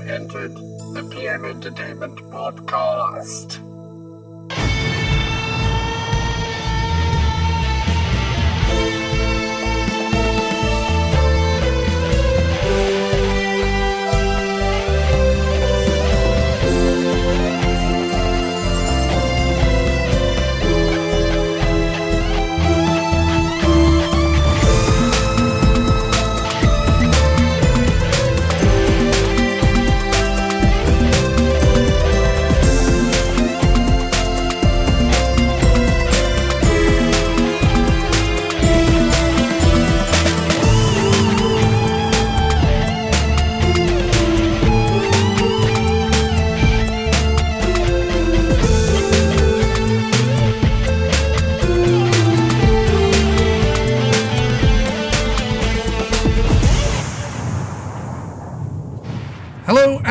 entered the PM Entertainment Podcast.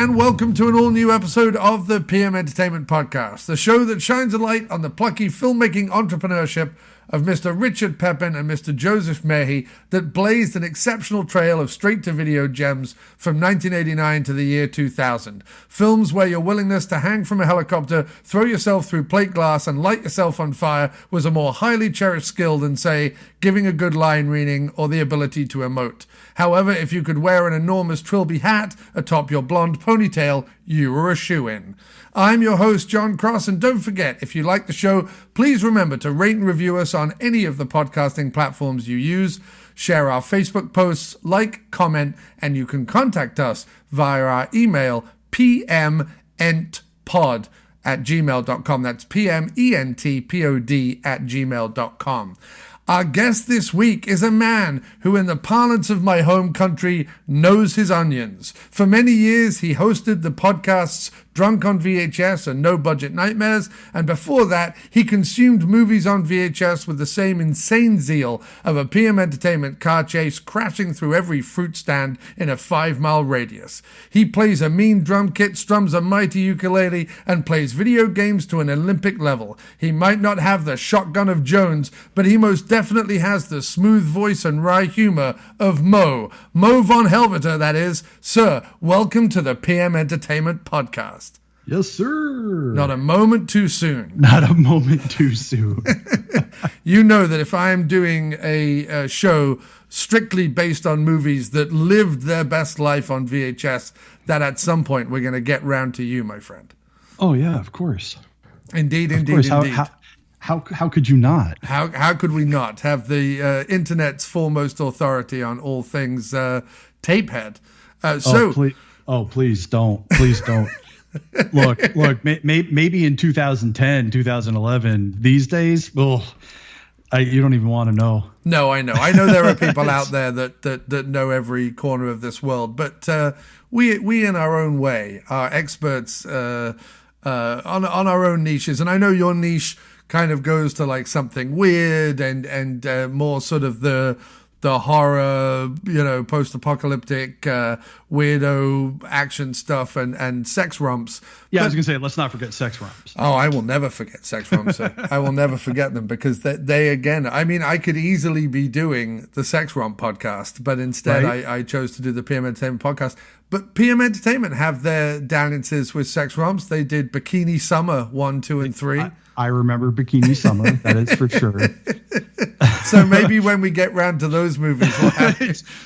Welcome to an all-new episode of the PM Entertainment Podcast, the show that shines a light on the plucky filmmaking entrepreneurship of Mr. Richard Pepin and Mr. Joseph Mehy that blazed an exceptional trail of straight-to-video gems from 1989 to the year 2000. Films where your willingness to hang from a helicopter, throw yourself through plate glass and light yourself on fire was a more highly cherished skill than, say, giving a good line reading or the ability to emote. However, if you could wear an enormous Trilby hat atop your blonde ponytail, you were a shoo-in. I'm your host, John Cross, and don't forget, if you like the show, please remember to rate and review us on any of the podcasting platforms you use, share our Facebook posts, like, comment, and you can contact us via our email, pmentpod@gmail.com. That's pmentpod@gmail.com. Our guest this week is a man who, in the parlance of my home country, knows his onions. For many years, he hosted the podcasts Drunk on VHS and No Budget Nightmares, and before that, he consumed movies on VHS with the same insane zeal of a PM Entertainment car chase crashing through every fruit stand in a 5-mile radius. He plays a mean drum kit, strums a mighty ukulele, and plays video games to an Olympic level. He might not have the shotgun of Jones, but he most definitely has the smooth voice and wry humor of Mo von Helveter, that is. Sir, welcome to the PM Entertainment Podcast. Yes, sir. Not a moment too soon. Not a moment too soon. You know that if I am doing a show strictly based on movies that lived their best life on VHS, that at some point we're going to get round to you, my friend. Oh, yeah, of course. Indeed. How could you not? How could we not have the internet's foremost authority on all things Tapehead? Please don't. Please don't. Look, maybe in 2010, 2011, these days, you don't even want to know. No, I know. I know there are people out there that know every corner of this world, but we in our own way are experts on our own niches. And I know your niche kind of goes to like something weird and more sort of the horror, post-apocalyptic, weirdo action stuff and sex romps. Yeah, I was going to say, let's not forget sex romps. Oh, I will never forget sex romps. I will never forget them because they again, I mean, I could easily be doing the sex romp podcast, but instead I chose to do the PM Entertainment podcast. But PM Entertainment have their dalliances with sex romps. They did Bikini Summer 1, 2, and 3. I remember Bikini Summer. That is for sure. So maybe when we get round to those movies,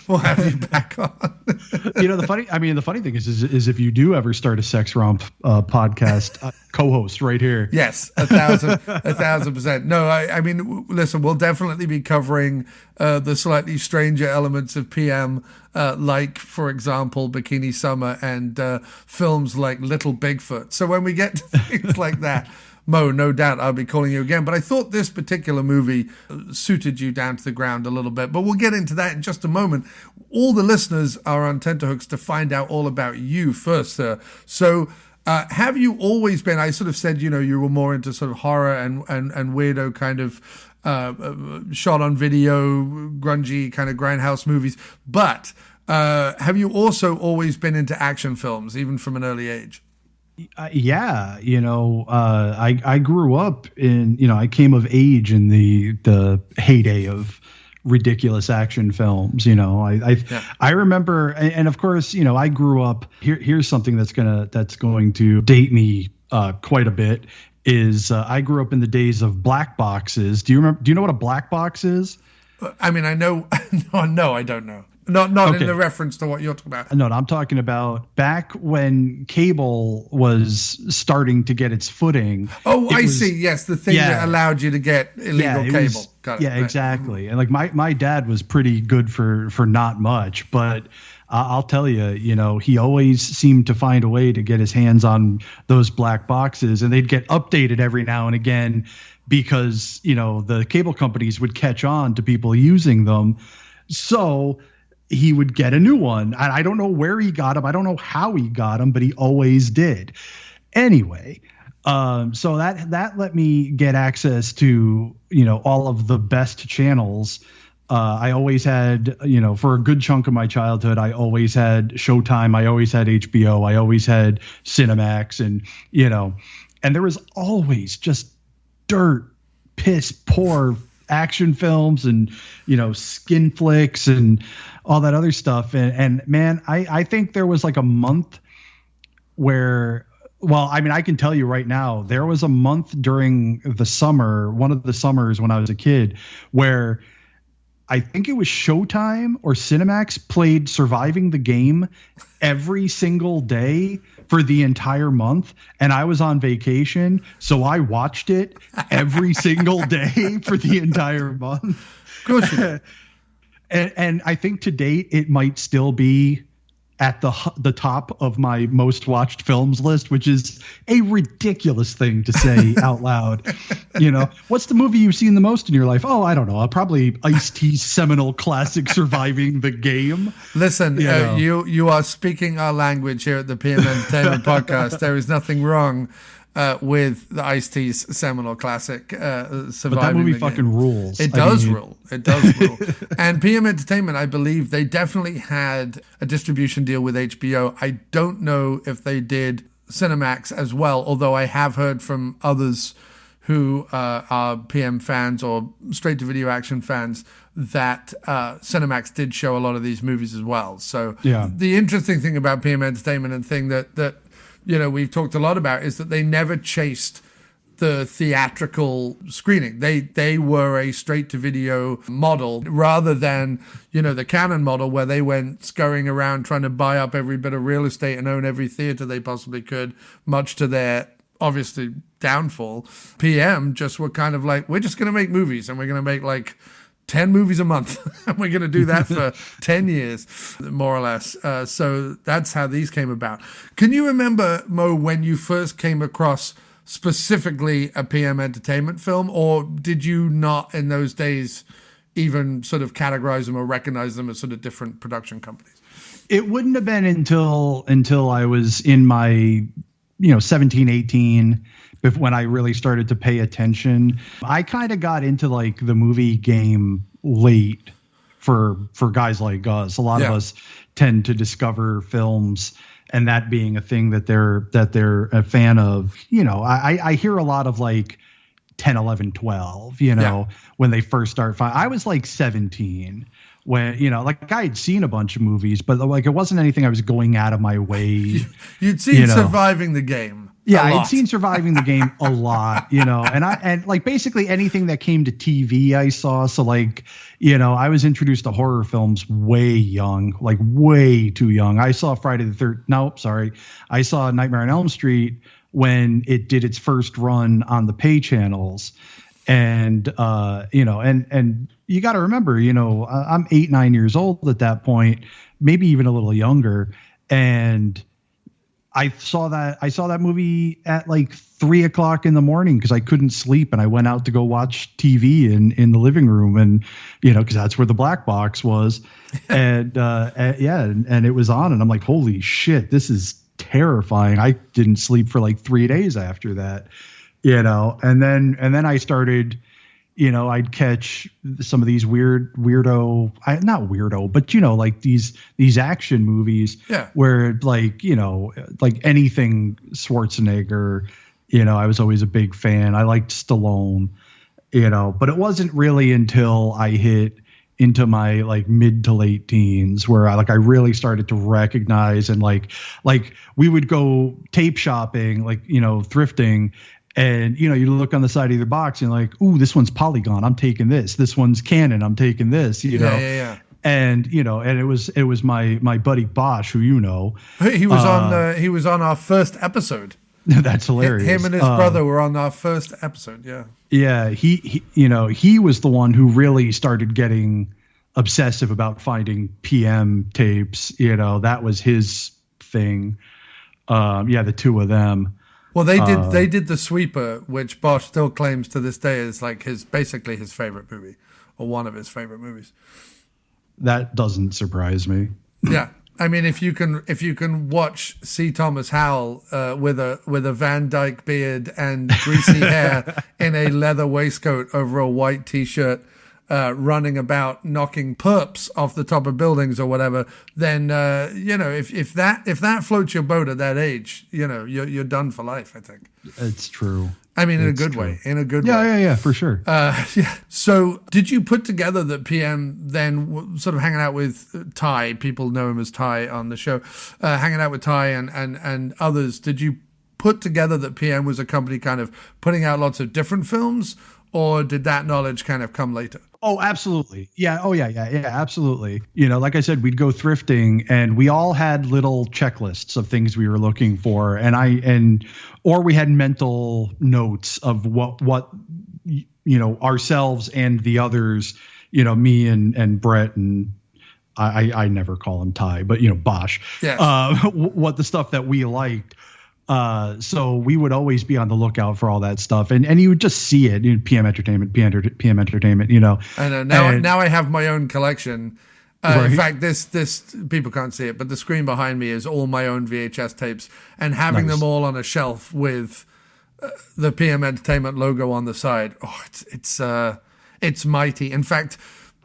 we'll have you back on. The funny thing is if you do ever start a sex romp podcast, co-host right here. Yes, 1,000%. No, I mean, listen, we'll definitely be covering the slightly stranger elements of PM, like, for example, Bikini Summer and films like Little Bigfoot. So when we get to things like that, Mo, no doubt I'll be calling you again. But I thought this particular movie suited you down to the ground a little bit. But we'll get into that in just a moment. All the listeners are on tenterhooks to find out all about you first, sir. So have you always been, I sort of said, you were more into sort of horror and weirdo kind of shot on video, grungy kind of grindhouse movies. But have you also always been into action films, even from an early age? Yeah, I grew up in, I came of age in the heyday of ridiculous action films. I remember, and of course, I grew up here's something that's going to date me quite a bit. Is I grew up in the days of black boxes. Do you know what a black box is? I mean, I know. No, I don't know. Not okay. In the reference to what you're talking about. No, I'm talking about back when cable was starting to get its footing. Oh, I see. Yes, the thing that allowed you to get illegal cable. Got it. Yeah, right. Exactly. And like my dad was pretty good for not much, but I'll tell you, he always seemed to find a way to get his hands on those black boxes, and they'd get updated every now and again because, the cable companies would catch on to people using them. So he would get a new one. And I don't know where he got them. I don't know how he got them, but he always did. Anyway, so that let me get access to, all of the best channels. I always had, for a good chunk of my childhood, I always had Showtime. I always had HBO. I always had Cinemax, and there was always just dirt, piss poor action films and, skin flicks and all that other stuff. And man, I think there was like a month where, well, I mean, I can tell you right now, there was a month during the summer, one of the summers when I was a kid, where I think it was Showtime or Cinemax played Surviving the Game every single day for the entire month. And I was on vacation, so I watched it every single day for the entire month. Of course. And I think to date, it might still be at the top of my most watched films list, which is a ridiculous thing to say out loud. What's the movie you've seen the most in your life? Oh, I don't know. Probably Ice-T's seminal classic Surviving the Game. Listen, you are speaking our language here at the PM Entertainment Podcast. There is nothing wrong with the Ice-T's seminal classic, Surviving but that movie the fucking Game. rules. It does rule. It does rule. And PM Entertainment, I believe, they definitely had a distribution deal with HBO. I don't know if they did Cinemax as well, although I have heard from others who are PM fans or straight-to-video action fans that Cinemax did show a lot of these movies as well. So the interesting thing about PM Entertainment and thing that we've talked a lot about is that they never chased the theatrical screening. They were a straight-to-video model rather than, the Canon model where they went scurrying around trying to buy up every bit of real estate and own every theater they possibly could, much to their, obviously, downfall. PM just were kind of like, we're just going to make movies, and we're going to make like 10 movies a month, and we're going to do that for 10 years, more or less. So that's how these came about. Can you remember, Mo, when you first came across specifically a PM Entertainment film, or did you not in those days even sort of categorize them or recognize them as sort of different production companies? It wouldn't have been until I was in my 17, 18, when I really started to pay attention. I kind of got into like the movie game late for guys like us. A lot of us tend to discover films, and that being a thing that they're a fan of. I hear a lot of like 10, 11, 12, when they first start. I was like 17 when, like I had seen a bunch of movies, but like it wasn't anything I was going out of my way. You'd seen Surviving the Game. Yeah, I had seen Surviving the Game a lot, and like basically anything that came to TV I saw. So like, I was introduced to horror films way young, like way too young. I saw Friday the 13th. No, sorry. I saw Nightmare on Elm Street when it did its first run on the pay channels. And, and you got to remember, I'm 8, 9 years old at that point, maybe even a little younger. And I saw that movie at like 3 o'clock in the morning because I couldn't sleep, and I went out to go watch TV in the living room, and because that's where the black box was, and it was on, and I'm like, holy shit, this is terrifying. I didn't sleep for like 3 days after that, and then I started. I'd catch some of these not weirdo, but like these action movies where like anything Schwarzenegger, I was always a big fan. I liked Stallone, but it wasn't really until I hit into my like mid to late teens, where I really started to recognize, and like we would go tape shopping, like, thrifting. And, you look on the side of the box and like, ooh, this one's Polygon, I'm taking this. This one's Canon, I'm taking this, know. Yeah. And, and it was my buddy Bosch, who He was on our first episode. That's hilarious. Him and his brother were on our first episode. Yeah. Yeah. He was the one who really started getting obsessive about finding PM tapes. That was his thing. The two of them. Well, they did The Sweeper, which Bosch still claims to this day is like basically his favorite movie, or one of his favorite movies. That doesn't surprise me. Yeah. I mean, if you can watch C. Thomas Howell with a Van Dyke beard and greasy hair in a leather waistcoat over a white T-shirt, running about knocking perps off the top of buildings or whatever, then if that floats your boat at that age, you're done for life. I think it's true. I mean, in a good way. Yeah, for sure. So did you put together that PM then sort of hanging out with Ty, people know him as Ty on the show, hanging out with Ty and others, did you put together that PM was a company kind of putting out lots of different films, or did that knowledge kind of come later? Oh, absolutely. Yeah. Oh, yeah, absolutely. Like I said, we'd go thrifting and we all had little checklists of things we were looking for. Or we had mental notes of what ourselves and the others, me and Brett, and I never call him Ty, but, Bosch, yes. What the stuff that we liked. So we would always be on the lookout for all that stuff, and you would just see it in PM Entertainment. I know now I have my own collection. Right. In fact, this people can't see it, but the screen behind me is all my own VHS tapes, and having them all on a shelf with the PM Entertainment logo on the side. Oh, it's mighty. In fact,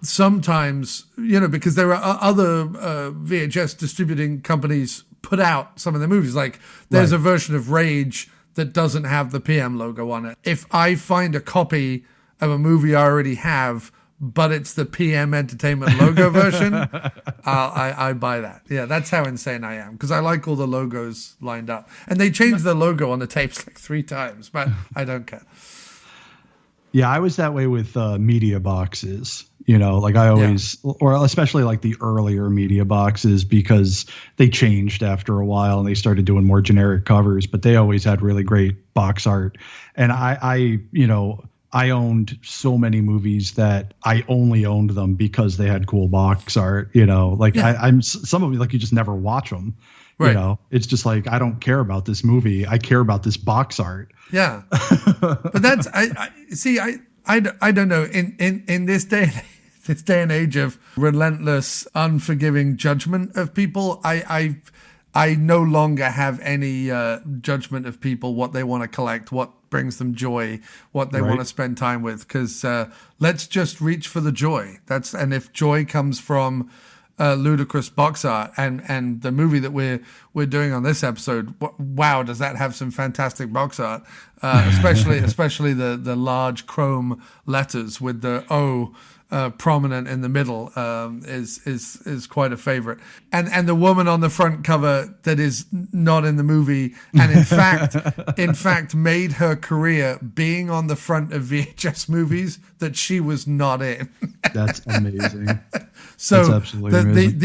sometimes because there are other VHS distributing companies put out some of the movies. Like there's a version of Rage that doesn't have the PM logo on it. If I find a copy of a movie I already have, but it's the PM Entertainment logo version, I buy that. Yeah, that's how insane I am, because I like all the logos lined up. And they changed the logo on the tapes like 3 times, but I don't care. Yeah, I was that way with media boxes. Like I always, or especially like the earlier media boxes, because they changed after a while and they started doing more generic covers, but they always had really great box art. And I owned so many movies that I only owned them because they had cool box art. I'm some of them, like, you just never watch them. Right. It's just like, I don't care about this movie. I care about this box art. Yeah. But that's, I don't know. In this day and age of relentless, unforgiving judgment of people, I no longer have any judgment of people, what they want to collect, what brings them joy, what they want to spend time with. Because let's just reach for the joy. And if joy comes from ludicrous box art and the movie that we're doing on this episode, wow, does that have some fantastic box art? Especially the large chrome letters with the O prominent in the middle is quite a favorite. And the woman on the front cover that is not in the movie, and in fact made her career being on the front of VHS movies that she was not in. That's amazing. So that's absolutely amazing.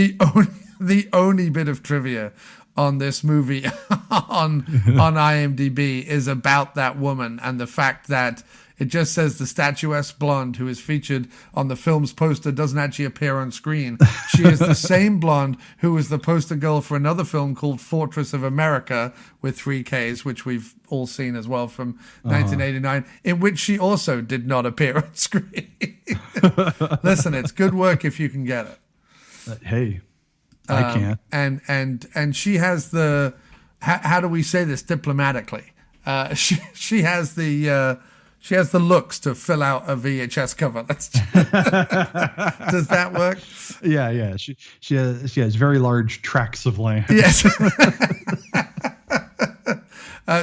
The only bit of trivia on this movie on IMDb is about that woman, and the fact that it just says the statuesque blonde who is featured on the film's poster doesn't actually appear on screen. She is the same blonde who was the poster girl for another film called Fortress of America with 3 Ks, which we've all seen as well, from 1989, in which she also did not appear on screen. Listen, it's good work if you can get it. Hey, I can't. And she has the, how do we say this diplomatically? She has the looks to fill out a VHS cover. Does that work? Yeah. She has very large tracts of land. Yes.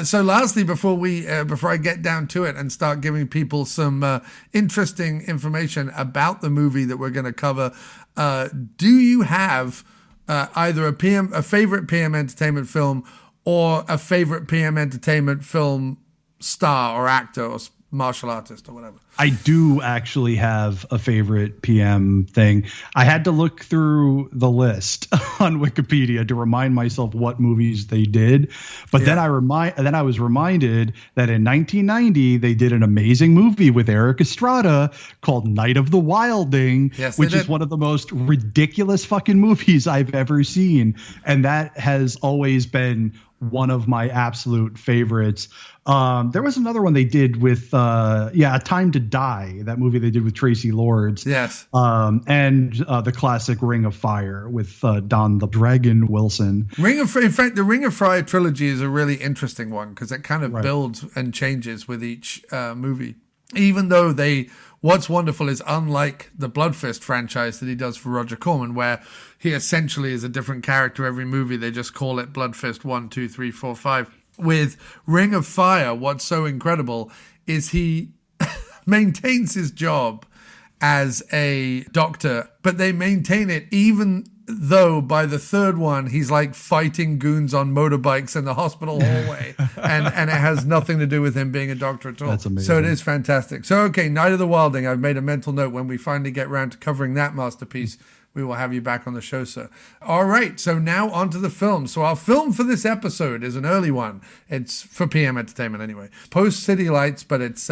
So lastly, before I get down to it and start giving people some interesting information about the movie that we're going to cover, do you have either a favorite PM Entertainment film or a favorite PM Entertainment film star or actor or martial artist or whatever? I do actually have a favorite PM thing. I had to look through the list on Wikipedia to remind myself what movies they did. But then I was reminded that in 1990 they did an amazing movie with Eric Estrada called Night of the Wilding, which is one of the most ridiculous fucking movies I've ever seen. And that has always been one of my absolute favorites. There was another one they did with, A Time to Die, that movie they did with Tracy Lords. Yes. And the classic Ring of Fire with Don the Dragon Wilson. In fact, the Ring of Fire trilogy is a really interesting one because it kind of builds and changes with each movie. Even though what's wonderful is, unlike the Blood Fist franchise that he does for Roger Corman, where he essentially is a different character every movie, they just call it Blood Fist 1, 2, 3, 4, 5. With Ring of Fire, what's so incredible is he maintains his job as a doctor, but they maintain it even though by the third one he's like fighting goons on motorbikes in the hospital hallway and it has nothing to do with him being a doctor at all. That's amazing. So it is fantastic. So okay, Night of the Wilding, I've made a mental note. When we finally get around to covering that masterpiece, we will have you back on the show, sir. All right, so now on to the film. So our film for this episode is an early one. It's for PM Entertainment anyway. Post City Lights, but it's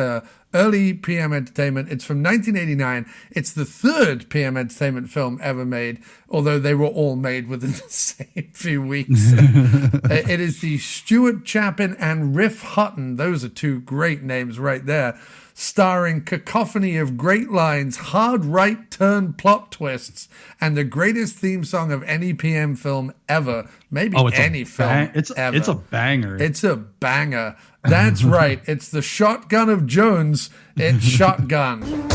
early PM Entertainment. It's from 1989. It's the third PM Entertainment film ever made, although they were all made within the same few weeks. It is the Stuart Chapin and Riff Hutton. Those are two great names right there. Starring cacophony of great lines, hard right turn plot twists, and the greatest theme song of any PM film ever. Maybe any film ever. It's a banger. It's a banger. That's right. It's the Shotgun of Jones. It's Shotgun.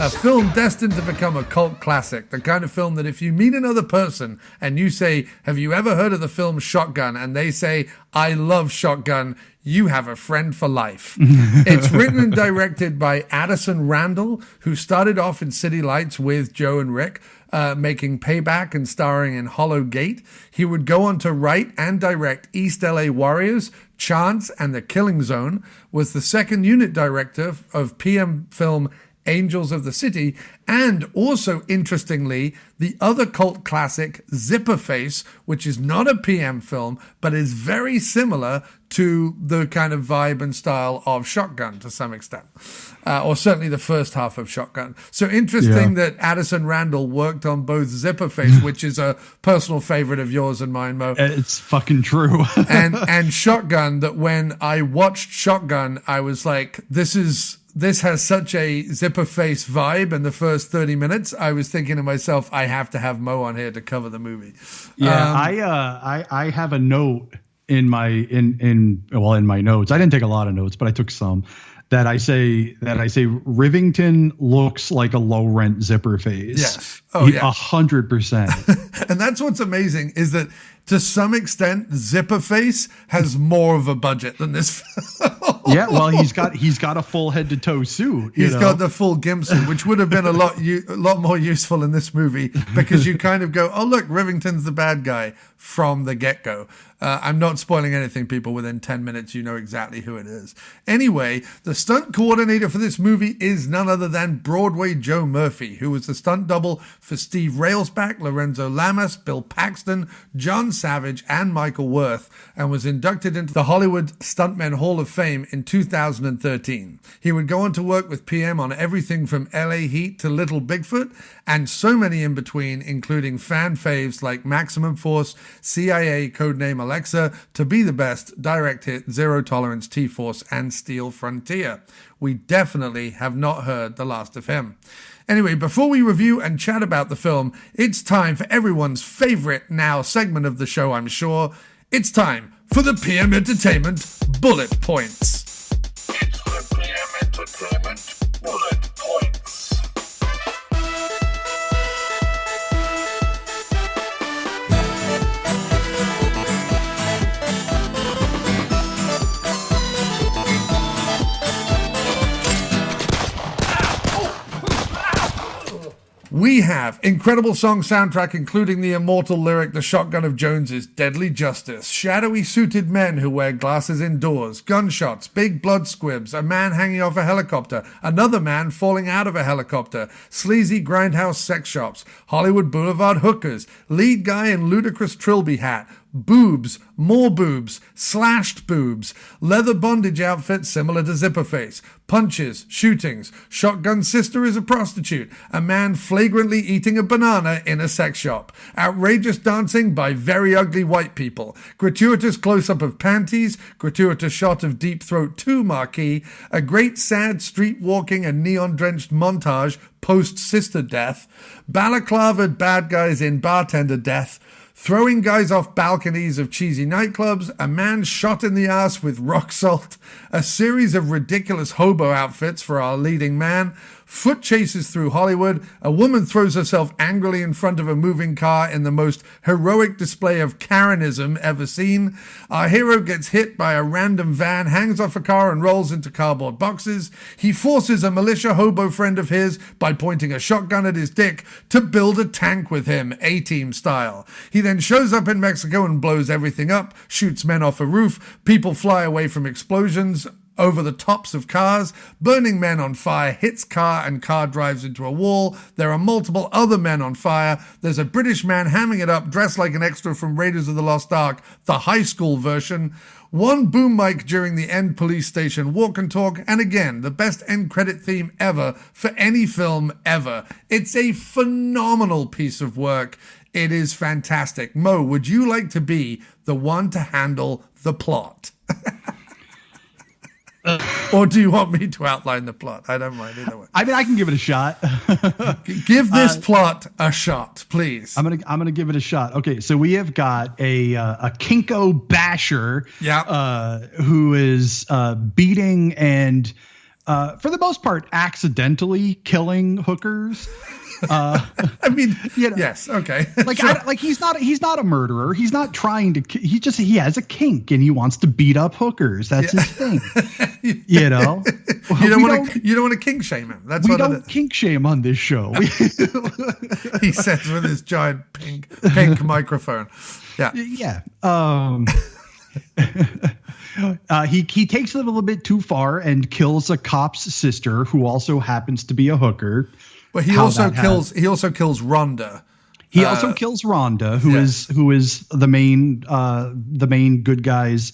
A film destined to become a cult classic, the kind of film that if you meet another person and you say, have you ever heard of the film Shotgun? And they say, I love Shotgun, you have a friend for life. It's written and directed by Addison Randall, who started off in City Lights with Joe and Rick, making Payback and starring in Hollow Gate. He would go on to write and direct East LA Warriors, Chance, and The Killing Zone, was the second unit director of PM film Angels of the City, and also, interestingly, the other cult classic, Zipper Face, which is not a PM film, but is very similar to the kind of vibe and style of Shotgun to some extent, or certainly the first half of Shotgun. So interesting that Addison Randall worked on both Zipper Face, which is a personal favorite of yours and mine, Mo. It's fucking true. and Shotgun, that when I watched Shotgun, I was like, this has such a Zipper Face vibe in the first 30 minutes. I was thinking to myself, I have to have Mo on here to cover the movie. Yeah, I have a note in my notes. I didn't take a lot of notes, but I took some. That I say Rivington looks like a low rent Zipper Face. Yes. Oh, yeah. 100%. And that's what's amazing is that to some extent, Zipper Face has more of a budget than this film. Yeah, well, he's got a full head to toe suit. He's got the full gimp suit, which would have been a lot more useful in this movie because you kind of go, oh look, Rivington's the bad guy from the get go. I'm not spoiling anything, people. Within 10 minutes, you know exactly who it is. Anyway, the stunt coordinator for this movie is none other than Broadway Joe Murphy, who was the stunt double for Steve Railsback, Lorenzo Lamas, Bill Paxton, John Savage, and Michael Worth, and was inducted into the Hollywood Stuntmen Hall of Fame in 2013. He would go on to work with PM on everything from LA Heat to Little Bigfoot, and so many in between, including fan faves like Maximum Force, CIA, codename Alexa, To Be the Best, Direct Hit, Zero Tolerance, T-Force, and Steel Frontier. We definitely have not heard the last of him. Anyway, before we review and chat about the film, it's time for everyone's favorite now segment of the show, I'm sure. It's time for the PM Entertainment Bullet Points. It's the PM Entertainment Bullet Points. We have incredible song soundtrack, including the immortal lyric, The Shotgun of Joneses, Deadly Justice, shadowy suited men who wear glasses indoors, gunshots, big blood squibs, a man hanging off a helicopter, another man falling out of a helicopter, sleazy grindhouse sex shops, Hollywood Boulevard hookers, lead guy in ludicrous trilby hat, boobs, more boobs, slashed boobs, leather bondage outfit similar to Zipperface, punches, shootings, shotgun sister is a prostitute, a man flagrantly eating a banana in a sex shop, outrageous dancing by very ugly white people, gratuitous close-up of panties, gratuitous shot of Deep Throat 2 marquee, a great sad street walking and neon-drenched montage post-sister death, balaclavaed bad guys in bartender death, throwing guys off balconies of cheesy nightclubs, a man shot in the ass with rock salt, a series of ridiculous hobo outfits for our leading man, foot chases through Hollywood, a woman throws herself angrily in front of a moving car in the most heroic display of Karenism ever seen, our hero gets hit by a random van, hangs off a car and rolls into cardboard boxes, he forces a militia hobo friend of his, by pointing a shotgun at his dick, to build a tank with him, A-Team style. He then shows up in Mexico and blows everything up, shoots men off a roof, people fly away from explosions, over the tops of cars, burning men on fire, hits car and car drives into a wall. There are multiple other men on fire. There's a British man hamming it up, dressed like an extra from Raiders of the Lost Ark, the high school version. One boom mic during the end police station walk and talk, and again, the best end credit theme ever for any film ever. It's a phenomenal piece of work. It is fantastic. Mo, would you like to be the one to handle the plot? Or do you want me to outline the plot? I don't mind either way. I mean, I can give it a shot. Give this plot a shot, please. I'm gonna give it a shot. Okay, so we have got a Kinko basher, who is beating and for the most part accidentally killing hookers. I mean, yes, okay. Like, sure. He's not a murderer. He's not trying to. He has a kink and he wants to beat up hookers. That's his thing. You know, you don't want to kink shame him. That's we what don't kink shame on this show. He says with his giant pink microphone. Yeah. Yeah. He takes it a little bit too far and kills a cop's sister who also happens to be a hooker. But he also kills Rhonda. He also kills Rhonda, who is the main good guy's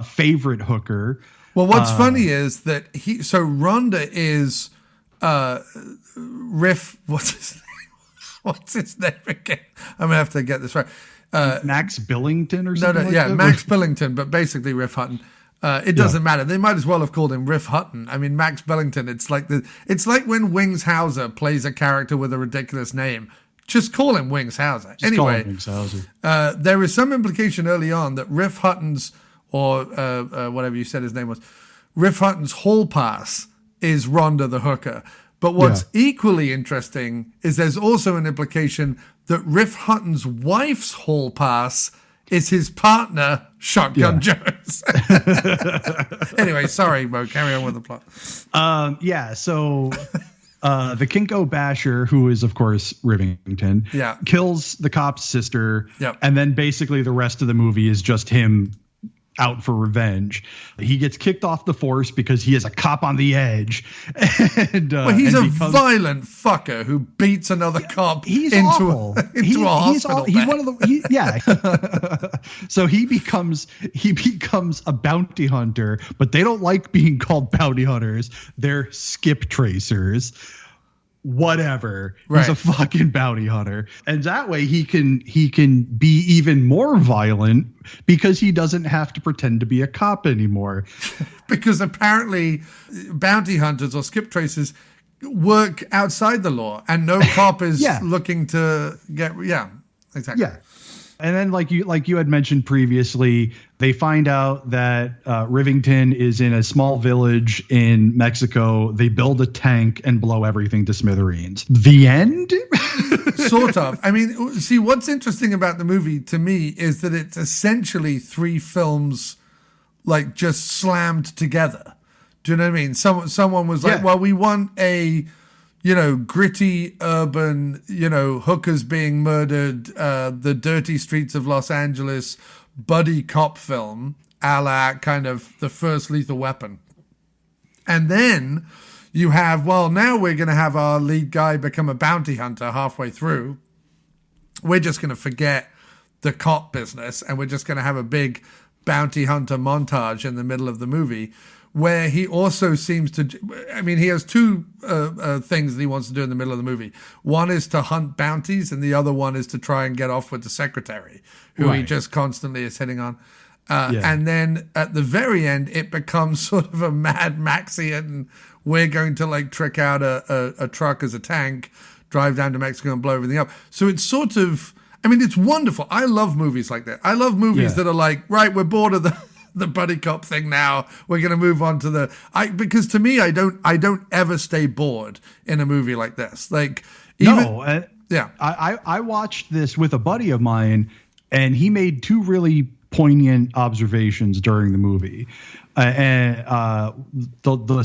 favorite hooker. Well, what's funny is that Rhonda is Riff. What's his name again? I'm gonna have to get this right. Max Billington or something. Max Billington, but basically Riff Hutton. It doesn't matter. They might as well have called him Riff Hutton. I mean, Max Billington. It's like when Wings Hauser plays a character with a ridiculous name. Just call him Wings Hauser. Anyway, Wings Hauser. There is some implication early on that Riff Hutton's, or whatever you said his name was, Riff Hutton's hall pass is Rhonda the hooker. But what's equally interesting is there's also an implication that Riff Hutton's wife's hall pass is his partner, Shotgun Jones. Anyway, sorry, Mo. Carry on with the plot. So The Kinko Basher, who is of course Rivington, Yeah. kills the cop's sister. Yep. And then basically the rest of the movie is just him out for revenge. He gets kicked off the force because he is a cop on the edge. And Well, he's a violent fucker who beats another cop he's into awful. into a hospital He's bed. one of the yeah. So he becomes a bounty hunter, but they don't like being called bounty hunters. They're skip tracers. Whatever. Right. He's a fucking bounty hunter. And that way he can be even more violent because he doesn't have to pretend to be a cop anymore. Because apparently bounty hunters or skip tracers work outside the law and no cop is Yeah. looking to get exactly. Yeah. And then like you had mentioned previously, they find out that Rivington is in a small village in Mexico. They build a tank and blow everything to smithereens. The end? Sort of. I mean, see, what's interesting about the movie to me is that it's essentially 3 films like just slammed together. Do you know what I mean? Someone was like, Yeah. well, we want a, gritty urban, hookers being murdered, the dirty streets of Los Angeles buddy cop film, a la kind of the first Lethal Weapon. And then you have, well, now we're going to have our lead guy become a bounty hunter halfway through. We're just going to forget the cop business and we're just going to have a big bounty hunter montage in the middle of the movie where he also seems to, he has 2 things that he wants to do in the middle of the movie. One is to hunt bounties and the other one is to try and get off with the secretary, who he Right. just constantly is hitting on. And then at the very end, it becomes sort of a Mad Maxian. We're going to like trick out a truck as a tank, drive down to Mexico and blow everything up. So it's sort of, it's wonderful. I love movies like that. I love movies that are like, right, we're bored of the buddy cop thing now. We're going to move on to because to me, I don't ever stay bored in a movie like this. Like, I watched this with a buddy of mine, and he made 2 really poignant observations during the movie. The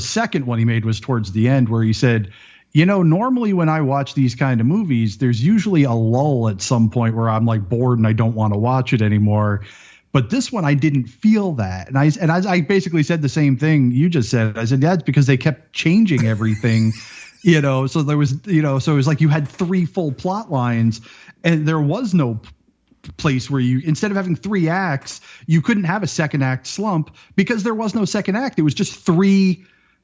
second one he made was towards the end, where he said, normally when I watch these kind of movies, there's usually a lull at some point where I'm like bored and I don't want to watch it anymore. But this one, I didn't feel that. And I basically said the same thing you just said. I said, yeah, it's because they kept changing everything, so there was, so it was like you had 3 full plot lines and there was no place where you, instead of having 3 acts, you couldn't have a second act slump because there was no second act. It was just 3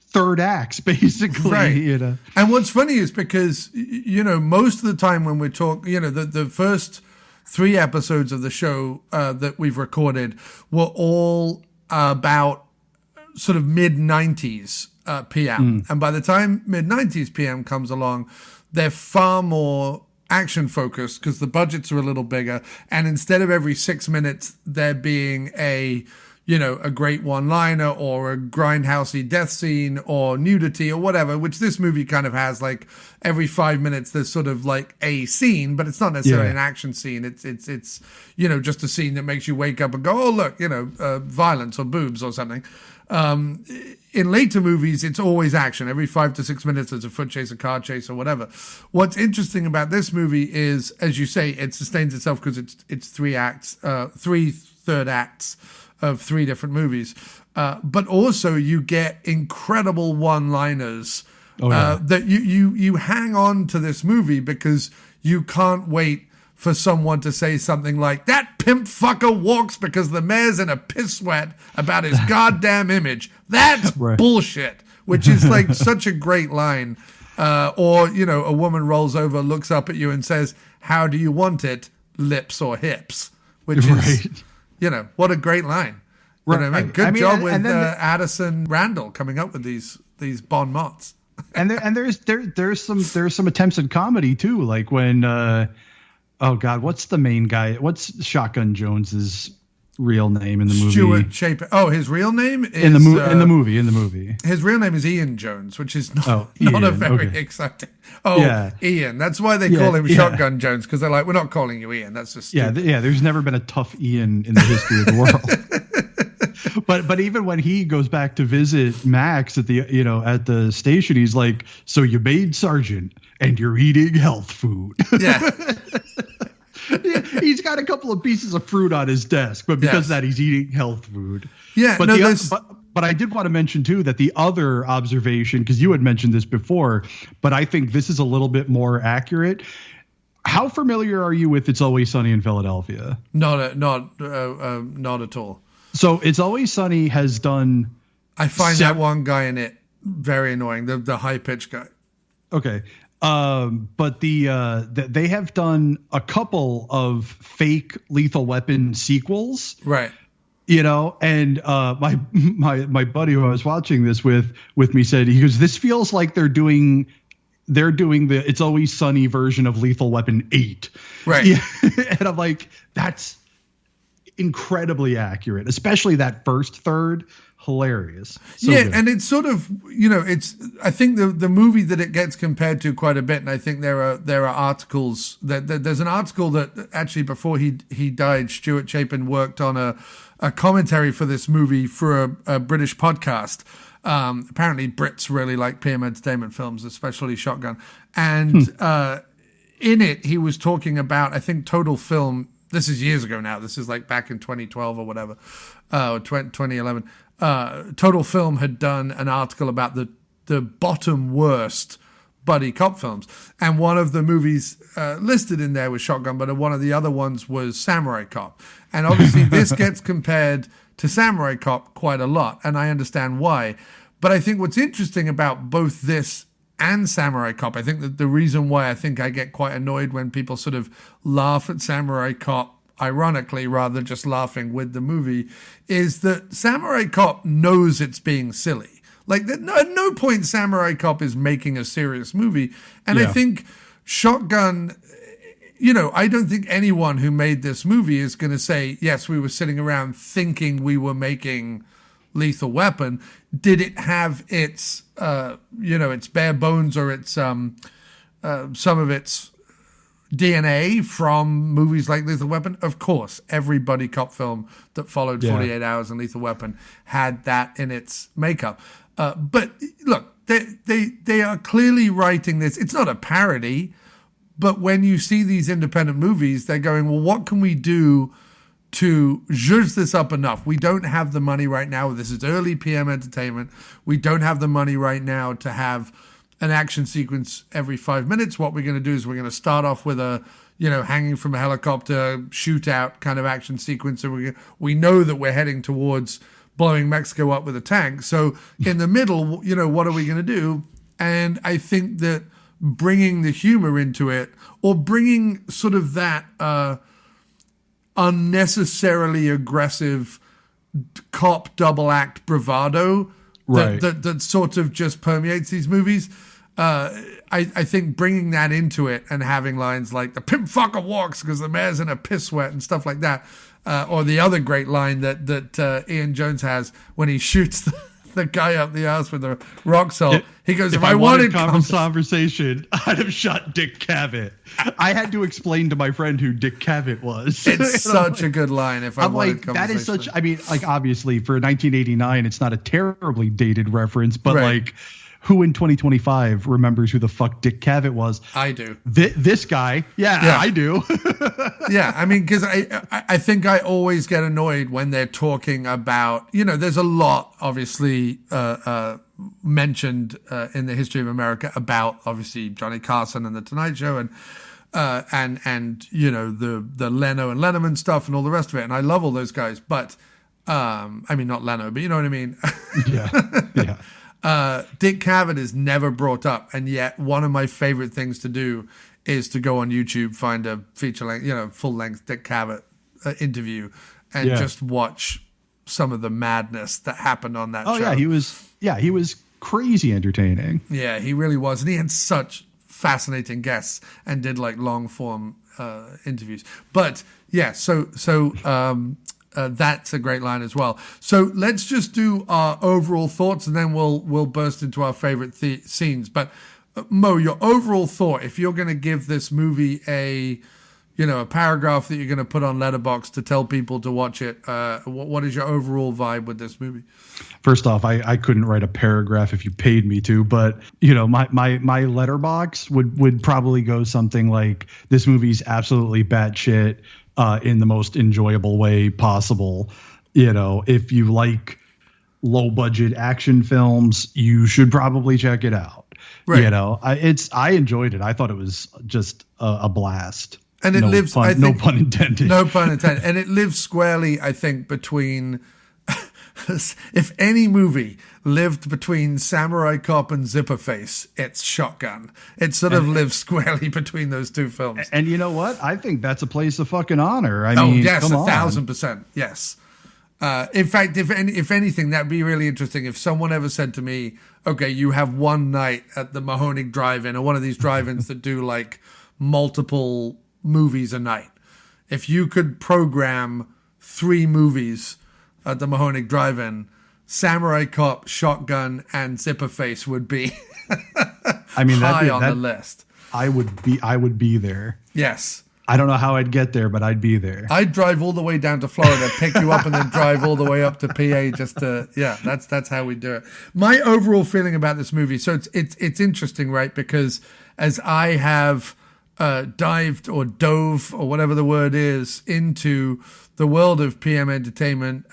third acts, basically. Right. And what's funny is because, most of the time when we're talking, the first 3 episodes of the show that we've recorded were all about sort of mid-90s PM. And by the time mid-90s PM comes along, they're far more action focused because the budgets are a little bigger. And instead of every 6 minutes there being a great one-liner or a grindhousey death scene or nudity or whatever, which this movie kind of has. Like every 5 minutes, there's sort of like a scene, but it's not necessarily an action scene. It's just a scene that makes you wake up and go, oh look, violence or boobs or something. In later movies, it's always action. Every 5 to 6 minutes, there's a foot chase, a car chase, or whatever. What's interesting about this movie is, as you say, it sustains itself because it's 3 acts, 3 third acts of 3 different movies, but also you get incredible one-liners that you hang on to this movie because you can't wait for someone to say something like, that pimp fucker walks because the mayor's in a piss sweat about his goddamn image. That's bullshit, which is like such a great line. Or, a woman rolls over, looks up at you and says, how do you want it, lips or hips? Which is... what a great line. Right. You know what I mean? Good job with Addison Randall coming up with these bon mots. and there's some attempts at comedy too, like when oh God, what's the main guy? What's Shotgun Jones's real name in the movie? Stuart Chapin. Oh, his real name is in the movie. His real name is Ian Jones, which is not a very exciting. Oh, yeah. Ian. That's why they call him Shotgun Jones, because they're like, we're not calling you Ian. That's just stupid. Yeah. There's never been a tough Ian in the history of the world. But even when he goes back to visit Max at the at the station, he's like, "So you made Sergeant and you're eating health food." Yeah. He's got a couple of pieces of fruit on his desk, but because Yes. of that, he's eating health food. Yeah, but no, but I did want to mention too that the other observation, because you had mentioned this before, but I think this is a little bit more accurate. How familiar are you with It's Always Sunny in Philadelphia? not at all. So It's Always Sunny has done. I find that one guy in it very annoying. The high pitched guy. Okay. But they have done a couple of fake Lethal Weapon sequels, Right. And my buddy who I was watching this with me said, he goes, "This feels like they're doing the It's Always Sunny version of Lethal Weapon 8." Right. Yeah. And I'm like, that's incredibly accurate, especially that first third. Hilarious. So yeah, good. and it's sort of, I think the movie that it gets compared to quite a bit, and I think there are articles that there's an article that actually before he died, Stuart Chapin worked on a commentary for this movie for a British podcast. Apparently Brits really like PM Entertainment films, especially Shotgun. And in it, he was talking about, I think Total Film, this is years ago now, this is like back in 2012 or whatever, or 2011. Total Film had done an article about the bottom worst buddy cop films, and one of the movies listed in there was Shotgun, but one of the other ones was Samurai Cop. And obviously this gets compared to Samurai Cop quite a lot, and I understand why. But I think what's interesting about both this and Samurai Cop, I think that the reason why I think I get quite annoyed when people sort of laugh at Samurai Cop ironically rather than just laughing with the movie, is that Samurai Cop knows it's being silly. Like, at no point Samurai Cop is making a serious movie. And I think Shotgun, I don't think anyone who made this movie is going to say, yes, we were sitting around thinking we were making Lethal Weapon. Did it have its, its bare bones or its some of its DNA from movies like Lethal Weapon? Of course, every buddy cop film that followed 48 Hours and Lethal Weapon had that in its makeup. But look, they are clearly writing this. It's not a parody, but when you see these independent movies, they're going, well, what can we do to zhuzh this up enough? We don't have the money right now. This is early PM Entertainment. We don't have the money right now to have an action sequence every 5 minutes. What we're going to do is we're going to start off with a, hanging from a helicopter shootout kind of action sequence. And we know that we're heading towards blowing Mexico up with a tank. So in the middle, what are we going to do? And I think that bringing the humor into it, or bringing sort of that unnecessarily aggressive cop double act bravado that sort of just permeates these movies. I think bringing that into it and having lines like the pimp fucker walks because the mayor's in a piss sweat and stuff like that, or the other great line that Ian Jones has when he shoots the guy up the ass with the rock salt. He goes, if I wanted conversation, I'd have shot Dick Cavett. I had to explain to my friend who Dick Cavett was. It's such a good line. If I wanted conversation. That is such, obviously for 1989, it's not a terribly dated reference, but who in 2025 remembers who the fuck Dick Cavett was? I do. This guy. Yeah, I do. Yeah, because I think I always get annoyed when they're talking about, there's a lot obviously mentioned in the history of America about obviously Johnny Carson and the Tonight Show and the Leno and Letterman stuff and all the rest of it. And I love all those guys, but not Leno, but you know what I mean? Yeah. Dick Cavett is never brought up, and yet one of my favorite things to do is to go on YouTube, find a feature length, full length Dick Cavett interview, and just watch some of the madness that happened on that show. He was crazy entertaining. Yeah, he really was, and he had such fascinating guests and did like long form interviews. But yeah, so that's a great line as well. So let's just do our overall thoughts, and then we'll burst into our favorite scenes. But Mo, your overall thought, if you're going to give this movie a a paragraph that you're going to put on Letterboxd to tell people to watch it? What is your overall vibe with this movie? First off, I couldn't write a paragraph if you paid me to, but my letterbox would probably go something like, this movie's absolutely batshit in the most enjoyable way possible. If you like low budget action films, you should probably check it out. Right. I enjoyed it. I thought it was just a blast. And it lives, no pun intended. No pun intended. And it lives squarely, I think, between, if any movie lived between Samurai Cop and Zipper Face, it's Shotgun. It sort of lives squarely between those two films. And you know what? I think that's a place of fucking honor. I mean, yes, 1,000%. Yes. In fact, if anything, that'd be really interesting. If someone ever said to me, okay, you have one night at the Mahoning Drive-In, or one of these drive-ins that do like multiple movies a night. If you could program 3 movies at the Mahoning Drive-In, Samurai Cop, Shotgun, and Zipper Face would be high on the list. I would be there. Yes. I don't know how I'd get there, but I'd be there. I'd drive all the way down to Florida, pick you up, and then drive all the way up to PA just to, that's how we do it. My overall feeling about this movie, so it's interesting, right? Because as I have dived or dove or whatever the word is into the world of PM Entertainment,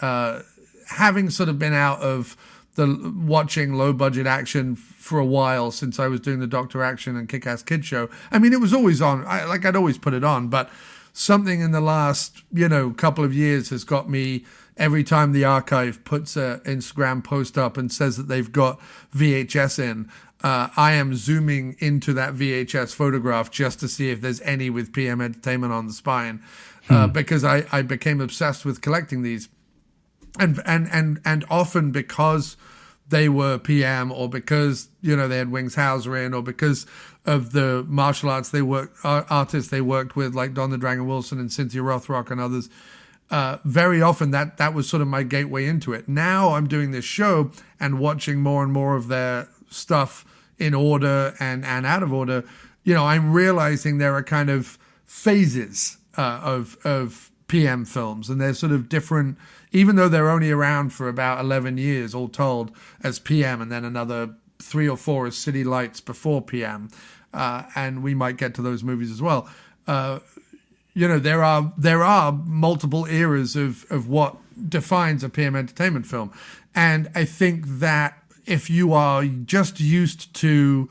having sort of been out of the watching low budget action for a while since I was doing the Dr. Action and Kick-Ass Kid show. I mean, it was always on. I'd always put it on, but something in the last, couple of years has got me, every time the archive puts an Instagram post up and says that they've got VHS in, I am zooming into that VHS photograph just to see if there's any with PM Entertainment on the spine, because I became obsessed with collecting these. And often because they were PM, or because they had Wings Hauser in, or because of the martial arts artists they worked with, like Don the Dragon Wilson and Cynthia Rothrock and others. Very often that was sort of my gateway into it. Now I'm doing this show and watching more and more of their stuff in order and out of order. I'm realizing there are kind of phases of PM films, and they're sort of different. Even though they're only around for about 11 years, all told, as PM, and then another 3 or 4 as City Lights before PM, and we might get to those movies as well. There are multiple eras of what defines a PM Entertainment film, and I think that if you are just used to,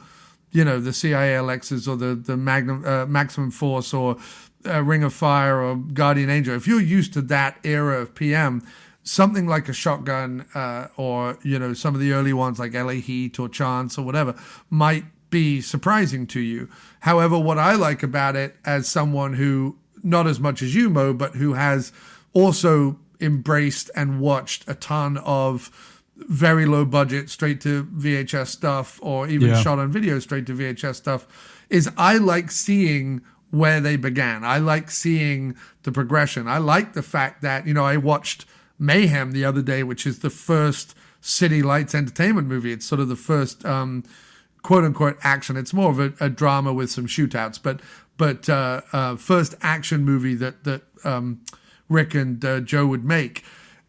the CIALXs or the Maximum Force or Ring of Fire or Guardian Angel, if you're used to that era of PM, something like a Shotgun or some of the early ones like LA Heat or Chance or whatever might be surprising to you. However, what I like about it, as someone who, not as much as you, Mo, but who has also embraced and watched a ton of very low budget straight to VHS stuff, or even shot on video straight to VHS stuff, is I like seeing where they began. I like seeing the progression. I like the fact that, I watched Mayhem the other day, which is the first City Lights Entertainment movie. It's sort of the first quote unquote action. It's more of a drama with some shootouts, but first action movie that Rick and Joe would make.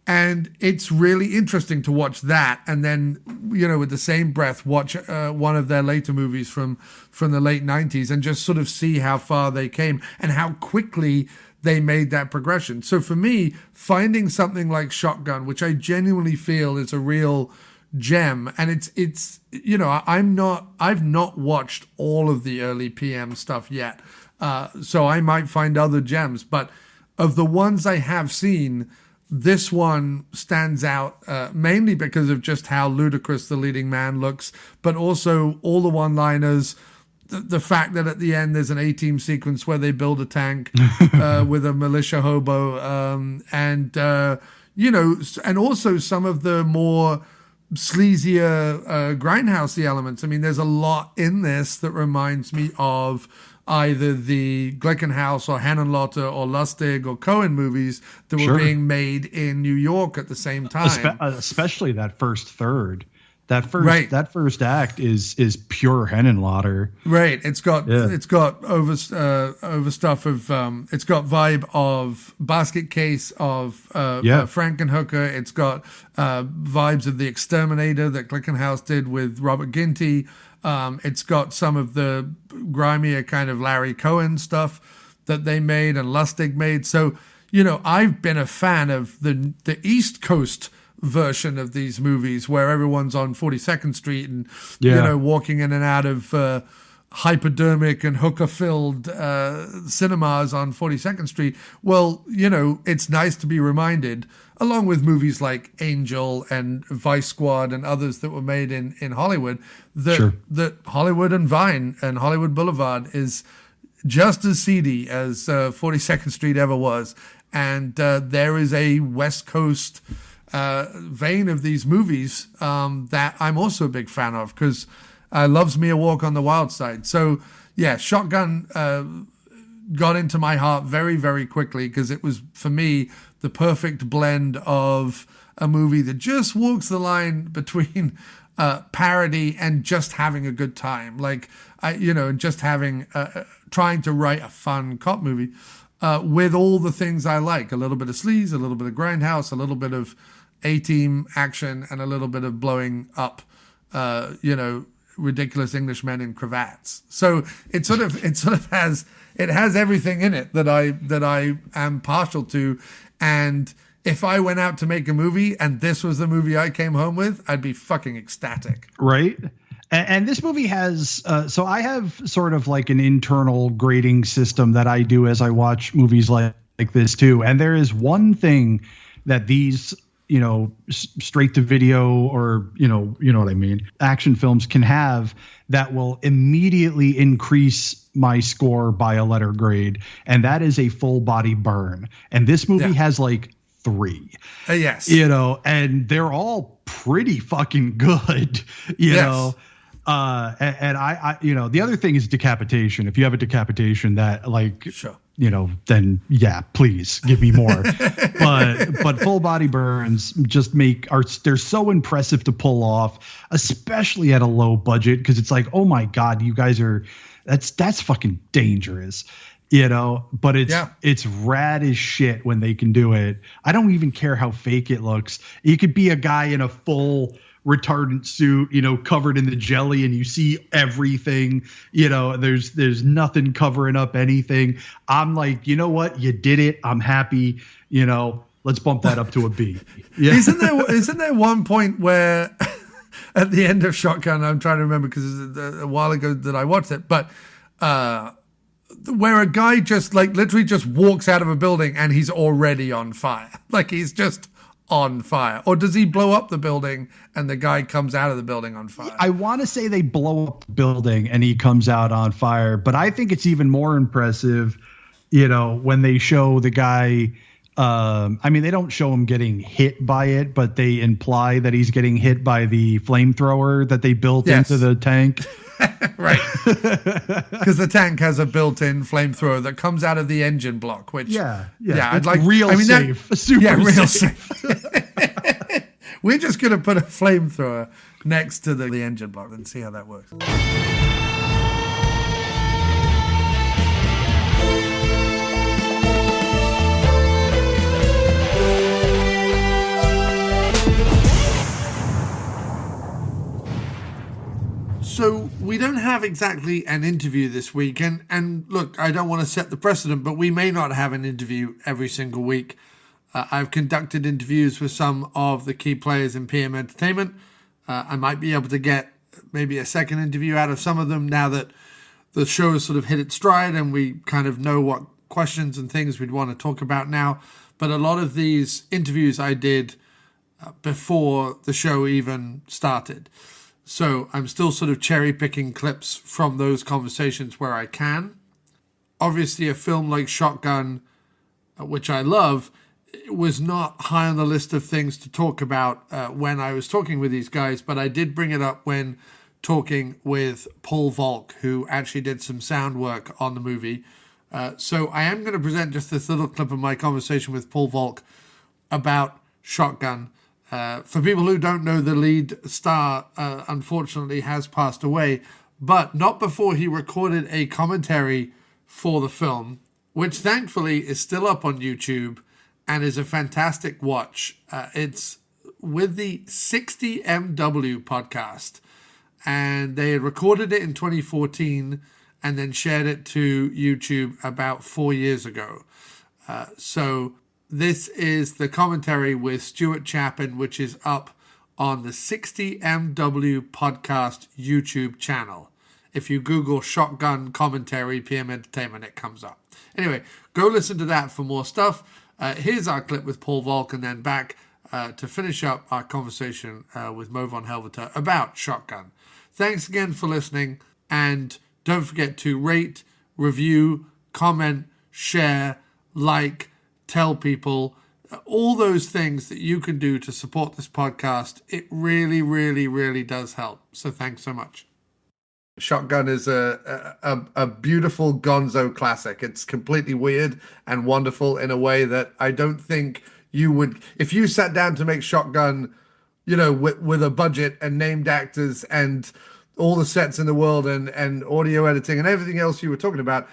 And it's really interesting to watch that, and then, with the same breath, watch one of their later movies from the late 90s and just sort of see how far they came and how quickly they made that progression. So for me, finding something like Shotgun, which I genuinely feel is a real gem, and it's I've not watched all of the early PM stuff yet, so I might find other gems, but of the ones I have seen, this one stands out mainly because of just how ludicrous the leading man looks, but also all the one-liners, the fact that at the end there's an A-Team sequence where they build a tank with a militia hobo, and also some of the more sleazier grindhousey elements. I mean, there's a lot in this that reminds me of either the Glickenhaus or Henenlotter or Lustig or Cohen movies that were being made in New York at the same time. Especially that first third. That first act is pure Henenlotter. Right. It's got over stuff of it's got vibe of Basket Case of Frankenhooker. It's got vibes of The Exterminator that Glickenhaus did with Robert Ginty. It's got some of the grimier kind of Larry Cohen stuff that they made and Lustig made. So, I've been a fan of the East Coast version of these movies where everyone's on 42nd Street and, walking in and out of hypodermic and hooker-filled cinemas on 42nd Street. Well, it's nice to be reminded, along with movies like Angel and Vice Squad and others that were made in Hollywood, that Hollywood and Vine and Hollywood Boulevard is just as seedy as 42nd Street ever was. And there is a West Coast vein of these movies that I'm also a big fan of, because loves me a Walk on the Wild Side. So, yeah, Shotgun got into my heart very, very quickly, because it was, for me, the perfect blend of a movie that just walks the line between parody and just having a good time. Like, just having, trying to write a fun cop movie with all the things I like. A little bit of sleaze, a little bit of grindhouse, a little bit of A-team action, and a little bit of blowing up, ridiculous Englishmen in cravats. So it sort of has everything in it that I am partial to. And if I went out to make a movie and this was the movie I came home with, I'd be fucking ecstatic. Right. And this movie has, so I have sort of like an internal grading system that I do as I watch movies like this too. And there is one thing that these, straight to video or, you know what I mean, action films can have that will immediately increase my score by a letter grade. And that is a full body burn. And this movie has like 3, yes, and they're all pretty fucking good, you know? And I, the other thing is decapitation. If you have a decapitation that then please give me more. but full body burns just they're so impressive to pull off, especially at a low budget. Because it's like, oh my God, you guys that's fucking dangerous. But it's rad as shit when they can do it. I don't even care how fake it looks. You could be a guy in a full retardant suit, covered in the jelly, and you see everything. There's nothing covering up anything. I'm like, you know what? You did it. I'm happy. Let's bump that up to a B. Yeah. Isn't there one point where at the end of Shotgun, I'm trying to remember because it's a while ago that I watched it, but where a guy just literally just walks out of a building and he's already on fire. Like he's just on fire. Or does he blow up the building and the guy comes out of the building on fire? I want to say they blow up the building and he comes out on fire, but I think it's even more impressive, when they show the guy. They don't show him getting hit by it, but they imply that he's getting hit by the flamethrower that they built into the tank. Right. Because the tank has a built-in flamethrower that comes out of the engine block, which I'd like real safe. Super real safe. We're just going to put a flamethrower next to the engine block and see how that works. So we don't have exactly an interview this week, and look, I don't want to set the precedent, but we may not have an interview every single week. I've conducted interviews with some of the key players in PM Entertainment. I might be able to get maybe a second interview out of some of them now that the show has sort of hit its stride and we kind of know what questions and things we'd want to talk about now. But a lot of these interviews I did before the show even started. So I'm still sort of cherry picking clips from those conversations where I can. Obviously, a film like Shotgun, which I love, was not high on the list of things to talk about when I was talking with these guys, but I did bring it up when talking with Paul Volk, who actually did some sound work on the movie. So I am going to present just this little clip of my conversation with Paul Volk about Shotgun. For people who don't know, the lead star unfortunately has passed away, but not before he recorded a commentary for the film, which thankfully is still up on YouTube and is a fantastic watch. It's with the 60MW podcast, and they had recorded it in 2014 and then shared it to YouTube about 4 years ago. So this is the commentary with Stuart Chapin, which is up on the 60MW podcast YouTube channel. If you Google Shotgun Commentary PM Entertainment, it comes up. Anyway, go listen to that for more stuff. Here's our clip with Paul Volk, and then back to finish up our conversation with Mo von Helveter about Shotgun. Thanks again for listening, and don't forget to rate, review, comment, share, like, tell people, all those things that you can do to support this podcast. It really, really, really does help. So thanks so much. Shotgun is a beautiful gonzo classic. It's completely weird and wonderful in a way that I don't think you would, if you sat down to make Shotgun, you know, with a budget and named actors and all the sets in the world and audio editing and everything else you were talking about,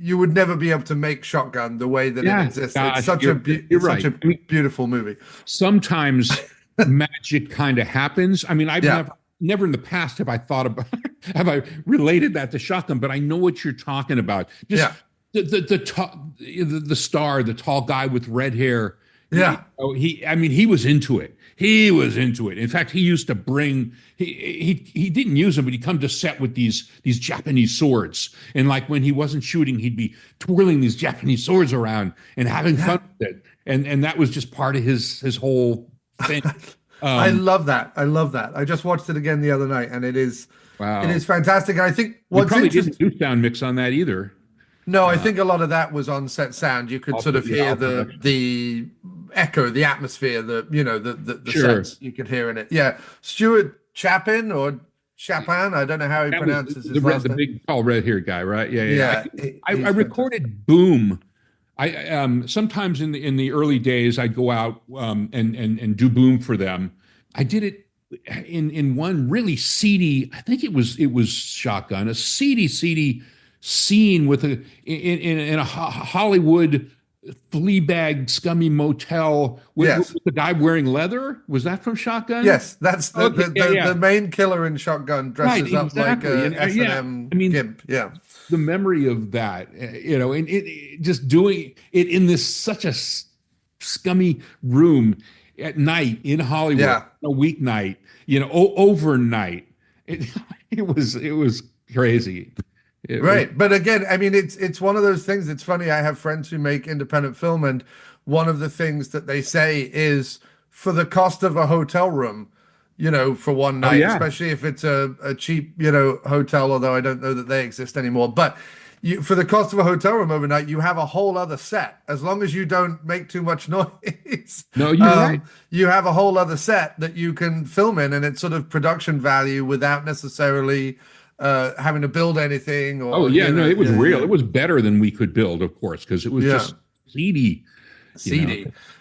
you would never be able to make Shotgun the way that it exists. It's such a beautiful movie. Sometimes magic kind of happens. I mean, I've never in the past have I thought about have I related that to Shotgun, but I know what you're talking about. Just the star, the tall guy with red hair. Yeah. He was into it. He was into it. In fact, he used to bring he didn't use them, but he'd come to set with these Japanese swords. And like when he wasn't shooting, he'd be twirling these Japanese swords around and having fun with it. And that was just part of his whole thing. I love that. I just watched it again the other night, and it is fantastic. And I think what's probably didn't do sound mix on that either. No, I think a lot of that was on set sound. You could sort of hear the echo, the atmosphere, the sense you could hear in it. Yeah, Stuart Chapin or Chapin, I don't know how he pronounces his last name. The big tall red hair guy, right? Yeah. I recorded Boom. I sometimes in the early days I'd go out and do Boom for them. I did it in one really seedy, I think it was Shotgun, a seedy scene with in a Hollywood Fleabag scummy motel with the guy wearing leather. Was that from Shotgun? Yes, that's the main killer in Shotgun dresses up like a S&M gimp. Yeah. The memory of that, and it just doing it in this such a scummy room at night in Hollywood, a weeknight, overnight. It was crazy. But again, I mean, it's one of those things. It's funny. I have friends who make independent film, and one of the things that they say is for the cost of a hotel room, for one night, especially if it's a cheap, hotel, although I don't know that they exist anymore. But for the cost of a hotel room overnight, you have a whole other set. As long as you don't make too much noise. No, you're right. You have a whole other set that you can film in, and it's sort of production value without necessarily having to build anything. Or, it was real. It was better than we could build, of course, because it was just seedy.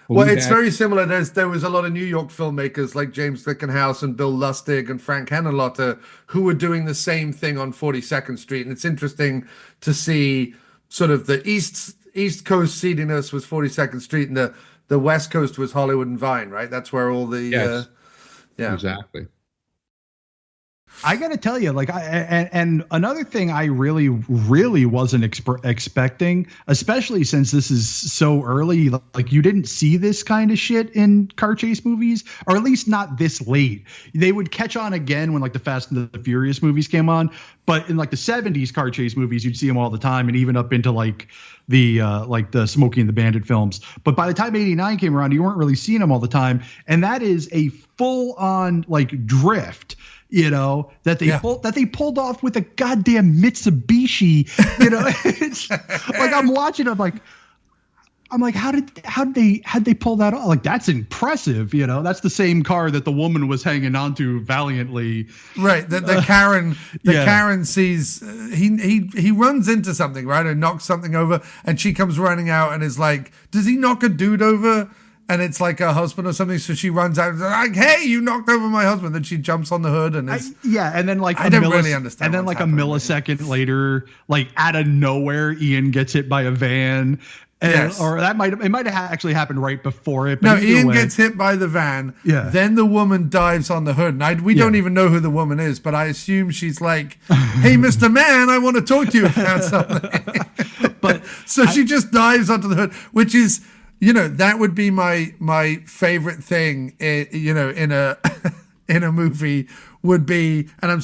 Well, it's very similar. There was a lot of New York filmmakers like James Glickenhaus and Bill Lustig and Frank Henenlotter who were doing the same thing on 42nd Street. And it's interesting to see sort of the East Coast seediness was 42nd Street, and the West Coast was Hollywood and Vine, right? That's where all the exactly. I got to tell you, and another thing I really, really wasn't expecting, especially since this is so early, like you didn't see this kind of shit in car chase movies, or at least not this late. They would catch on again when like the Fast and the Furious movies came on, but in like the 70s car chase movies, you'd see them all the time, and even up into like the Smokey and the Bandit films. But by the time 89 came around, you weren't really seeing them all the time, and that is a full on like drift. That they pulled off with a goddamn Mitsubishi. It's like I'm watching. I'm like, how did they pull that off? Like, that's impressive. That's the same car that the woman was hanging onto valiantly. Right. The Karen. Karen sees he runs into something, right, and knocks something over, and she comes running out and is like, does he knock a dude over? and it's like her husband or something. So she runs out and like, "Hey, you knocked over my husband!" Then she jumps on the hood and and then like I don't really understand. And then like a millisecond later, like out of nowhere, Ian gets hit by a van. And, or it might have actually happened right before it. But no, Ian gets hit by the van. Yeah. Then the woman dives on the hood. And we don't even know who the woman is, but I assume she's like, "Hey, Mr. Man, I want to talk to you about something." But so she just dives onto the hood, which is, that would be my favorite thing. In a in a movie would be, and I'm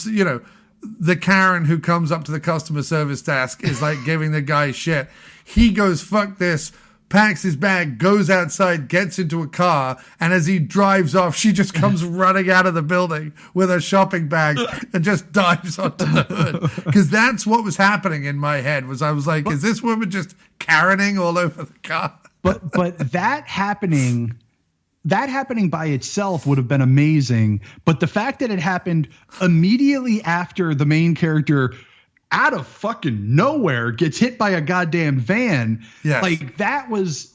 the Karen who comes up to the customer service desk is like giving the guy shit. He goes, "Fuck this," packs his bag, goes outside, gets into a car, and as he drives off, she just comes running out of the building with her shopping bag and just dives onto the hood. Because that's what was happening in my head. I was like, is this woman just Karening all over the car? But that happening by itself would have been amazing. But the fact that it happened immediately after the main character, out of fucking nowhere, gets hit by a goddamn van. Yes. Like that was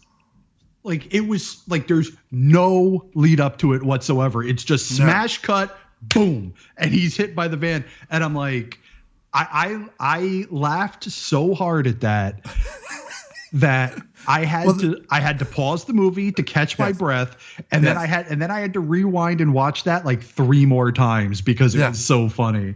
like, it was like, there's no lead up to it whatsoever. It's just smash cut, boom. And he's hit by the van. And I'm like, I laughed so hard at that, that I had to pause the movie to catch my breath. And then I had to rewind and watch that like 3 more times because it was so funny.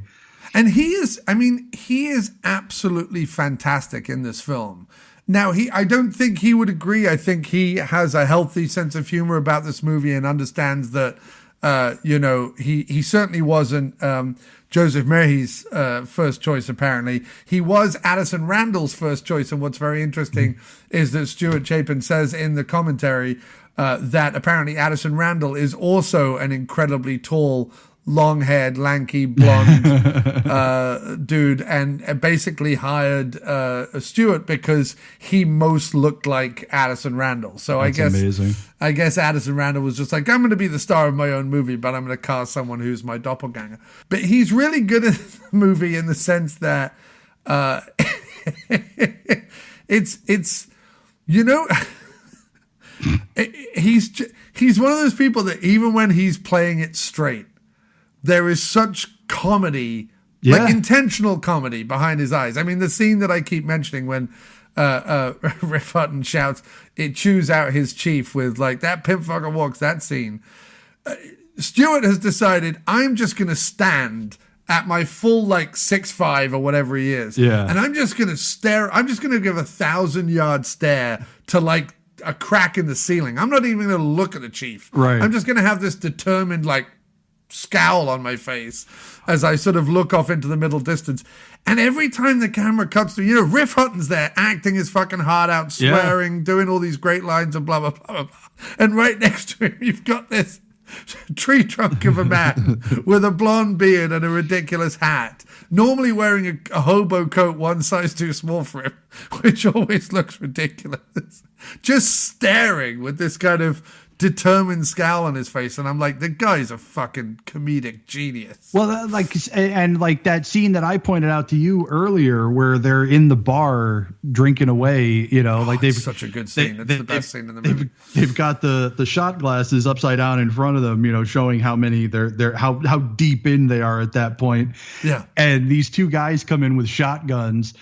And he is absolutely fantastic in this film. Now, I don't think he would agree. I think he has a healthy sense of humor about this movie and understands that, he certainly wasn't Joseph Mehi's first choice, apparently. He was Addison Randall's first choice. And what's very interesting is that Stuart Chapin says in the commentary that apparently Addison Randall is also an incredibly tall, long-haired, lanky, blonde dude, and basically hired Stewart because he most looked like Addison Randall. So that's amazing. I guess Addison Randall was just like, I'm going to be the star of my own movie, but I'm going to cast someone who's my doppelganger. But he's really good at the movie in the sense that it's he's one of those people that even when he's playing it straight, there is such comedy, like intentional comedy behind his eyes. I mean, the scene that I keep mentioning when Riff Hutton shouts, "It chews out his chief," with like, "That pimp fucker walks," that scene. Stewart has decided, I'm just going to stand at my full like 6'5" or whatever he is. Yeah. And I'm just going to stare. I'm just going to give 1,000-yard stare to like a crack in the ceiling. I'm not even going to look at the chief. Right. I'm just going to have this determined like scowl on my face as I sort of look off into the middle distance. And every time the camera cuts to, Riff Hutton's there acting his fucking heart out, swearing, doing all these great lines and blah, blah, blah, blah, blah. And right next to him, you've got this tree trunk of a man with a blonde beard and a ridiculous hat, normally wearing a hobo coat one size too small for him, which always looks ridiculous. Just staring with this kind of determined scowl on his face, and I'm like, the guy's a fucking comedic genius. Well, like that scene that I pointed out to you earlier, where they're in the bar drinking away, they've such a good scene. It's the best scene in the movie. They've got the shot glasses upside down in front of them, showing how many they're how deep in they are at that point. Yeah, and these 2 guys come in with shotguns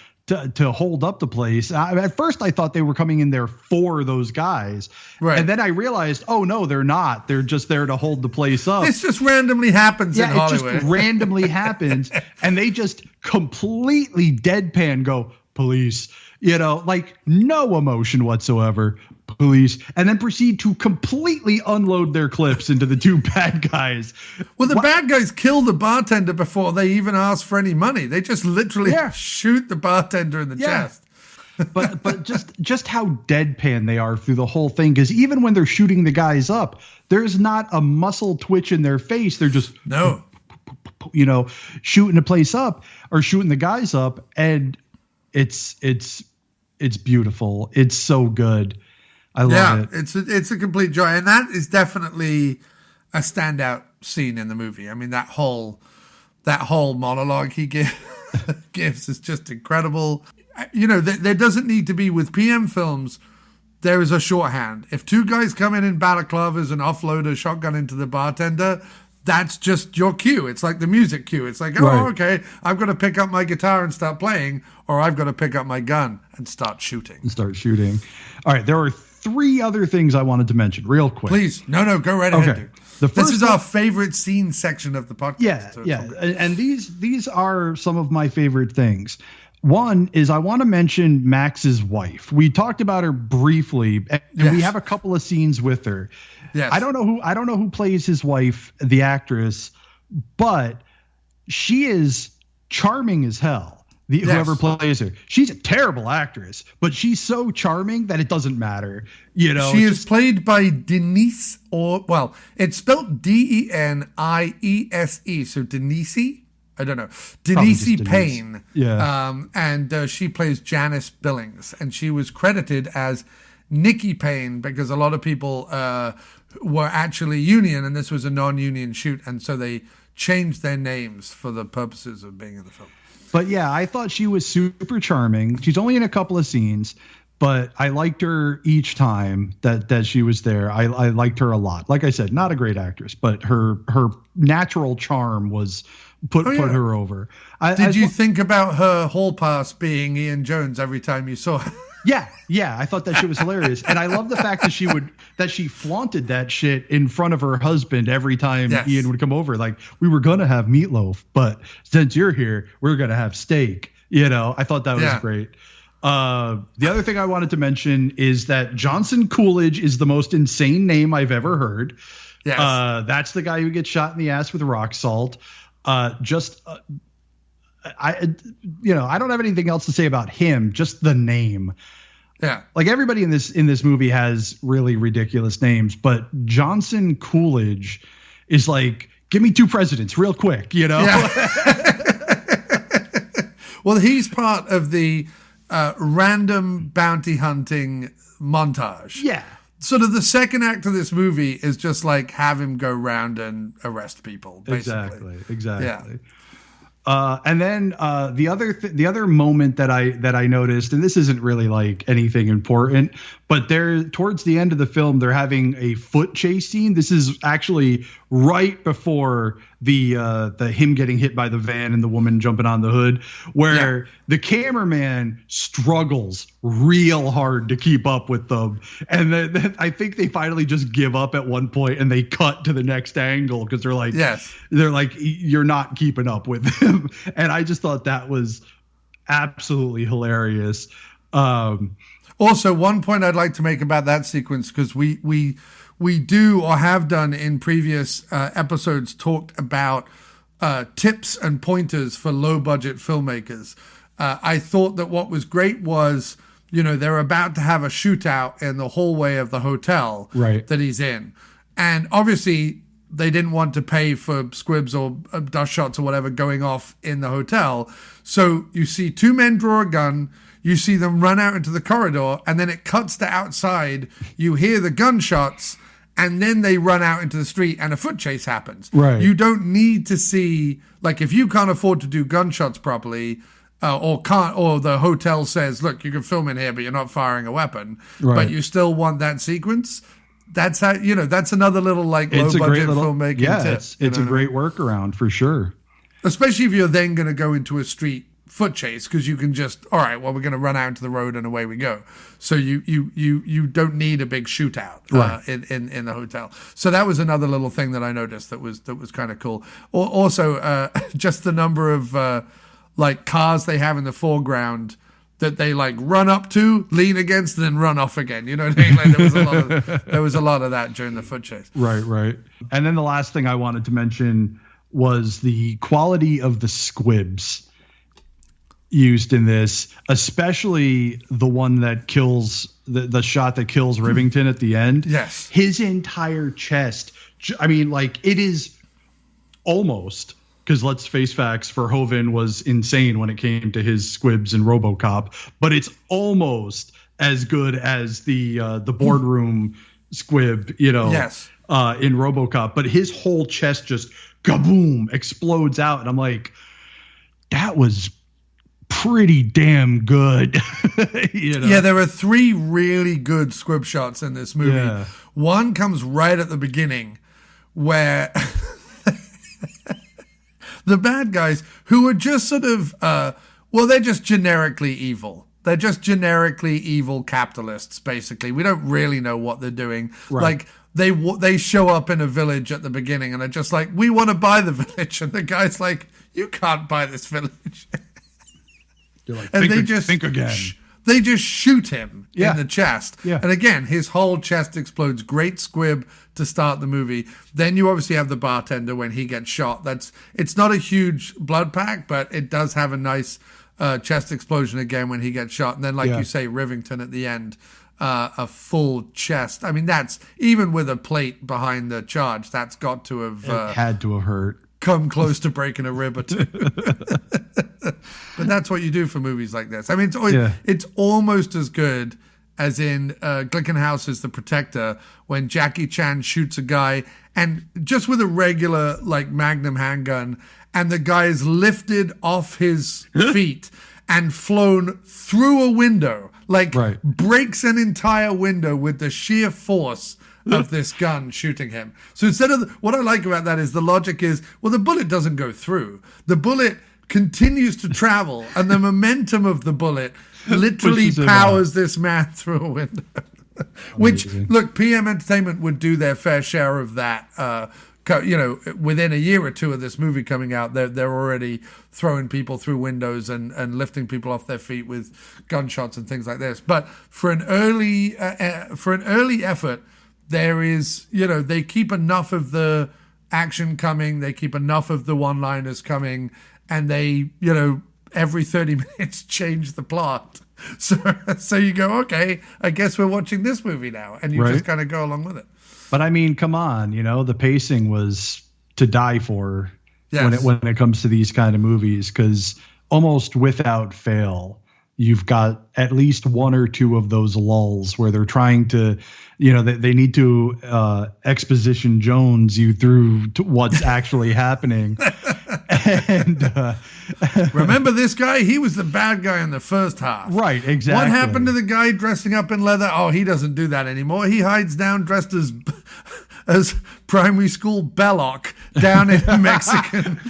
to hold up the place. At first, I thought they were coming in there for those guys. Right. And then I realized, oh, no, they're not. They're just there to hold the place up. This just randomly happens in Hollywood. It just randomly happens. And they just completely deadpan go, "Police," like no emotion whatsoever. "Police," and then proceed to completely unload their clips into the 2 bad guys. Well, the bad guys kill the bartender before they even ask for any money. They just literally shoot the bartender in the chest. but just how deadpan they are through the whole thing, because even when they're shooting the guys up, there's not a muscle twitch in their face. They're just shooting the place up or shooting the guys up, and it's beautiful. It's so good. I love it. It's a complete joy, and that is definitely a standout scene in the movie. I mean, that whole monologue he gives is just incredible. There doesn't need to be, with PM films, there is a shorthand. If two guys come in balaclavas and offload a shotgun into the bartender, that's just your cue. It's like the music cue. It's like, okay, I've got to pick up my guitar and start playing, or I've got to pick up my gun and start shooting. All right, there are 3 other things I wanted to mention real quick. Please. No, go right ahead, dude. This is our favorite scene section of the podcast. Yeah. And these are some of my favorite things. One is I want to mention Max's wife. We talked about her briefly, and we have a couple of scenes with her. Yes. I don't know who plays his wife, the actress, but she is charming as hell. Whoever plays her, she's a terrible actress, but she's so charming that it doesn't matter. You know, she is played by Denise, it's spelled Deniese, so Denise. I don't know. Denise Payne. Yeah. And she plays Janice Billings. And she was credited as Nikki Payne because a lot of people were actually union and this was a non-union shoot. And so they changed their names for the purposes of being in the film. But yeah, I thought she was super charming. She's only in a couple of scenes, but I liked her each time that she was there. I liked her a lot. Like I said, not a great actress, but her natural charm was put her over. Did you think about her hall pass being Ian Jones every time you saw her? Yeah, I thought that shit was hilarious, and I love the fact that she flaunted that shit in front of her husband every time Ian would come over. Like, we were gonna have meatloaf, but since you're here, we're gonna have steak. You know, I thought that was great. The other thing I wanted to mention is that Johnson Coolidge is the most insane name I've ever heard. Yes. That's the guy who gets shot in the ass with rock salt. I don't have anything else to say about him, just the name. Yeah. Like, everybody in this movie has really ridiculous names, but Johnson Coolidge is like, give me 2 presidents real quick, you know? Yeah. Well, he's part of the random bounty hunting montage. Yeah. Sort of the second act of this movie is just like have him go round and arrest people. Basically. Exactly. Yeah. And then the other moment that I noticed, and this isn't really like anything important, but they're towards the end of the film, they're having a foot chase scene. This is actually right before the him getting hit by the van and the woman jumping on the hood, where the cameraman struggles real hard to keep up with them. And then I think they finally just give up at one point and they cut to the next angle because they're like, you're not keeping up with him. And I just thought that was absolutely hilarious. Also, one point I'd like to make about that sequence, because we do or have done in previous episodes talked about tips and pointers for low budget filmmakers. I thought that what was great was, they're about to have a shootout in the hallway of the hotel that he's in. And obviously they didn't want to pay for squibs or dust shots or whatever going off in the hotel. So you see 2 men draw a gun, you see them run out into the corridor, and then it cuts to outside. You hear the gunshots, and then they run out into the street and a foot chase happens. Right. You don't need to see, like, if you can't afford to do gunshots properly, or the hotel says, look, you can film in here, but you're not firing a weapon, but you still want that sequence. That's how, that's another little like low budget filmmaking tip. It's a great workaround for sure. Especially if you're then going to go into a street foot chase, because you can just, all right, well, we're going to run out into the road and away we go. So you don't need a big shootout in the hotel. So that was another little thing that I noticed that was kind of cool. Also, just the number of like cars they have in the foreground that they like run up to, lean against, and then run off again. You know what I mean? Like there was a lot of that during the foot chase. Right. And then the last thing I wanted to mention was the quality of the squibs used in this, especially the one that kills the shot that kills Rivington at the end. Yes. His entire chest. I mean, like, it is almost, because let's face facts, Verhoeven was insane when it came to his squibs in RoboCop, but it's almost as good as the boardroom squib, in RoboCop. But his whole chest just kaboom explodes out, and I'm like, that was pretty damn good. Yeah, there are 3 really good squib shots in this movie. Yeah. One comes right at the beginning where the bad guys, who are just sort of, they're just generically evil. They're just generically evil capitalists, basically. We don't really know what they're doing. Right. Like, they show up in a village at the beginning and are just like, we want to buy the village. And the guy's like, you can't buy this village. You're like, and think again. They just shoot him in the chest. Yeah. And again, his whole chest explodes. Great squib to start the movie. Then you obviously have the bartender when he gets shot. It's not a huge blood pack, but it does have a nice chest explosion again when he gets shot. And then, like you say, Rivington at the end, a full chest. I mean, that's, even with a plate behind the charge, that's got to have... it had to have hurt. Come close to breaking a rib or two. But that's what you do for movies like this. I mean, it's almost as good as in Glickenhaus's The Protector, when Jackie Chan shoots a guy and just with a regular like Magnum handgun, and the guy is lifted off his feet and flown through a window, like breaks an entire window with the sheer force of this gun shooting him. So instead of what I like about that is the logic is, well, the bullet doesn't go through. The bullet continues to travel, and the momentum of the bullet literally powers this man through a window. Which, look, PM Entertainment would do their fair share of that. Within a year or two of this movie coming out, they're already throwing people through windows and lifting people off their feet with gunshots and things like this. But for an early effort, there is, they keep enough of the action coming, they keep enough of the one-liners coming, and they, every 30 minutes change the plot. So you go, okay, I guess we're watching this movie now, and you just kind of go along with it. But I mean, come on, the pacing was to die for when it comes to these kind of movies, because almost without fail, you've got at least 1 or 2 of those lulls where they're trying to, they need to exposition Jones you through to what's actually happening. And remember this guy? He was the bad guy in the first half. Right, exactly. What happened to the guy dressing up in leather? Oh, he doesn't do that anymore. He hides down dressed as primary school Belloc down in a Mexican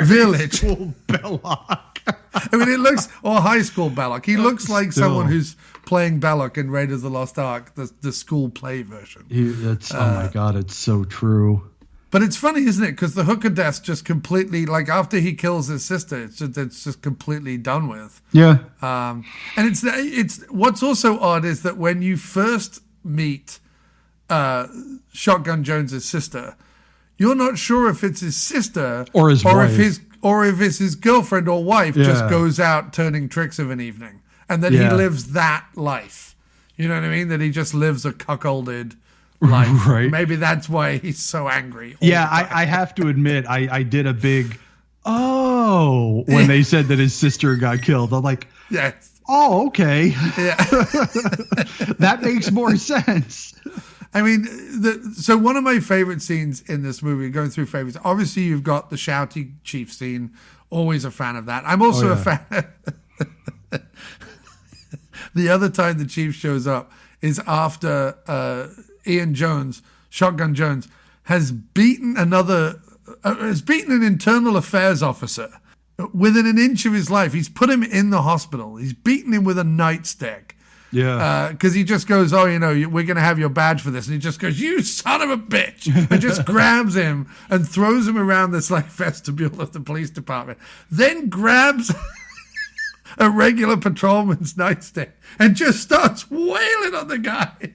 village. School Belloc. I mean, or high school Belloc. He looks like someone who's playing Belloc in Raiders of the Lost Ark, the school play version. Oh my God, it's so true. But it's funny, isn't it? Because the hooker death just completely, like after he kills his sister, it's just completely done with. Yeah. And it's what's also odd is that when you first meet Shotgun Jones's sister, you're not sure if it's his sister or his wife. If it's his girlfriend or wife just goes out turning tricks of an evening, and that he lives that life. You know what I mean? That he just lives a cuckolded life. Right. Maybe that's why he's so angry. Yeah, I have to admit, I did a big when they said that his sister got killed. I'm like, yes. Oh, okay. Yeah. That makes more sense. I mean, so one of my favorite scenes in this movie, going through favorites, obviously you've got the shouty chief scene. Always a fan of that. I'm also a fan. The other time the chief shows up is after Ian Jones, Shotgun Jones, has beaten an internal affairs officer within an inch of his life. He's put him in the hospital. He's beaten him with a nightstick. Yeah. Because he just goes, we're going to have your badge for this. And he just goes, you son of a bitch. And just grabs him and throws him around this like vestibule of the police department. Then grabs a regular patrolman's nightstick and just starts wailing on the guy.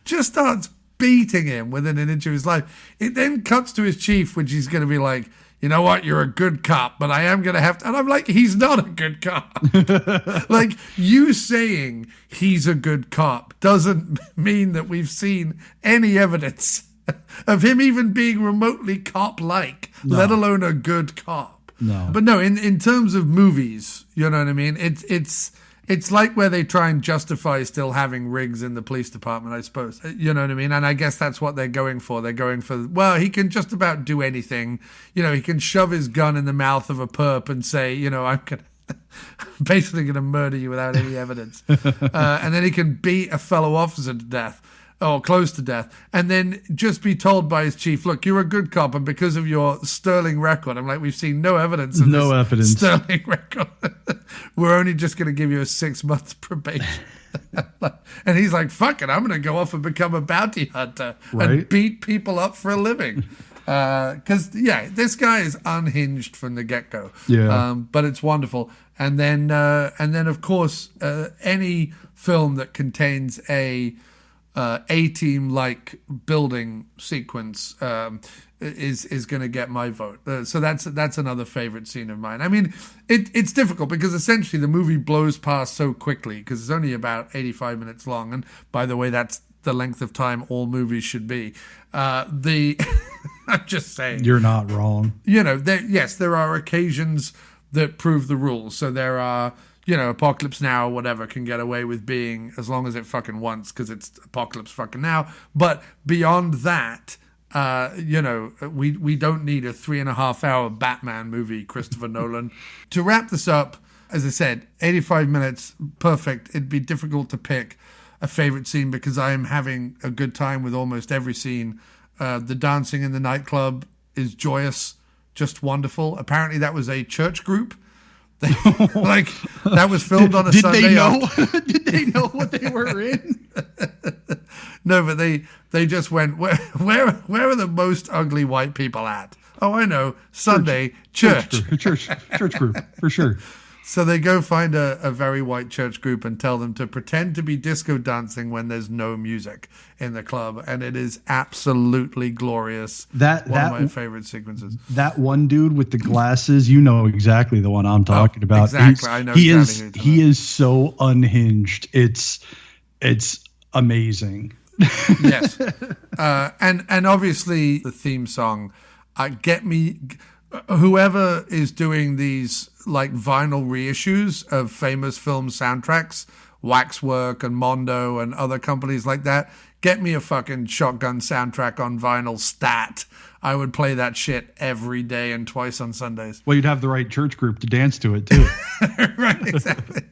Just starts beating him within an inch of his life. It then cuts to his chief, which he's going to be like, you know what, you're a good cop, but I am going to have to... And I'm like, he's not a good cop. Like, you saying he's a good cop doesn't mean that we've seen any evidence of him even being remotely cop-like, let alone a good cop. No. But no, in terms of movies, you know what I mean? It's like where they try and justify still having rigs in the police department, I suppose. You know what I mean? And I guess that's what they're going for. They're going for, well, he can just about do anything. He can shove his gun in the mouth of a perp and say, I'm going to basically going to murder you without any evidence. And then he can beat a fellow officer to death, or close to death, and then just be told by his chief, look, you're a good cop, and because of your sterling record, I'm like, we've seen no evidence of this sterling record. We're only just going to give you a 6 months probation. And he's like, fuck it, I'm going to go off and become a bounty hunter and beat people up for a living. Because, this guy is unhinged from the get-go. Yeah. But it's wonderful. And then of course, any film that contains a A-team like building sequence is going to get my vote. So that's another favorite scene of mine. I mean, it's difficult because essentially the movie blows past so quickly because it's only about 85 minutes long. And by the way, that's the length of time all movies should be. I'm just saying. You're not wrong. There are occasions that prove the rules. So there are, Apocalypse Now or whatever can get away with being as long as it fucking wants because it's Apocalypse fucking Now. But beyond that, we don't need a 3.5 hour Batman movie, Christopher Nolan. To wrap this up, as I said, 85 minutes, perfect. It'd be difficult to pick a favorite scene because I am having a good time with almost every scene. The dancing in the nightclub is joyous, just wonderful. Apparently that was a church group. That was filmed on a Sunday. Did they know? Did they know what they were in? No, but they just went, where are the most ugly white people at? Oh, I know, Sunday church group for sure. So they go find a very white church group and tell them to pretend to be disco dancing when there's no music in the club. And it is absolutely glorious. One of my favorite sequences. That one dude with the glasses, you know exactly the one I'm talking about. Exactly. I know exactly he is so unhinged. It's amazing. Yes. And obviously the theme song, get me... Whoever is doing these like vinyl reissues of famous film soundtracks, Waxwork and Mondo and other companies like that, get me a fucking Shotgun soundtrack on vinyl stat. I would play that shit every day and twice on Sundays. Well, you'd have the right church group to dance to it too. Right, exactly.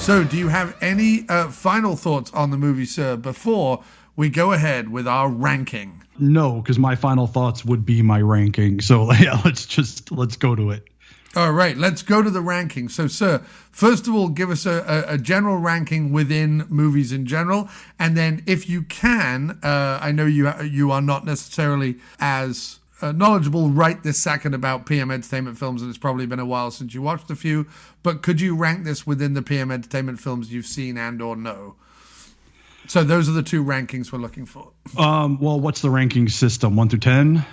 So, do you have any final thoughts on the movie, sir, before we go ahead with our ranking? No, because my final thoughts would be my ranking. So, yeah, let's go to it. All right, let's go to the ranking. So, sir, first of all, give us a general ranking within movies in general. And then if you can, I know you are not necessarily as knowledgeable right this second about PM Entertainment films, and it's probably been a while since you watched a few, but could you rank this within the PM Entertainment films you've seen and or no? So those are the two rankings we're looking for. Well, what's the ranking system? 1 through 10?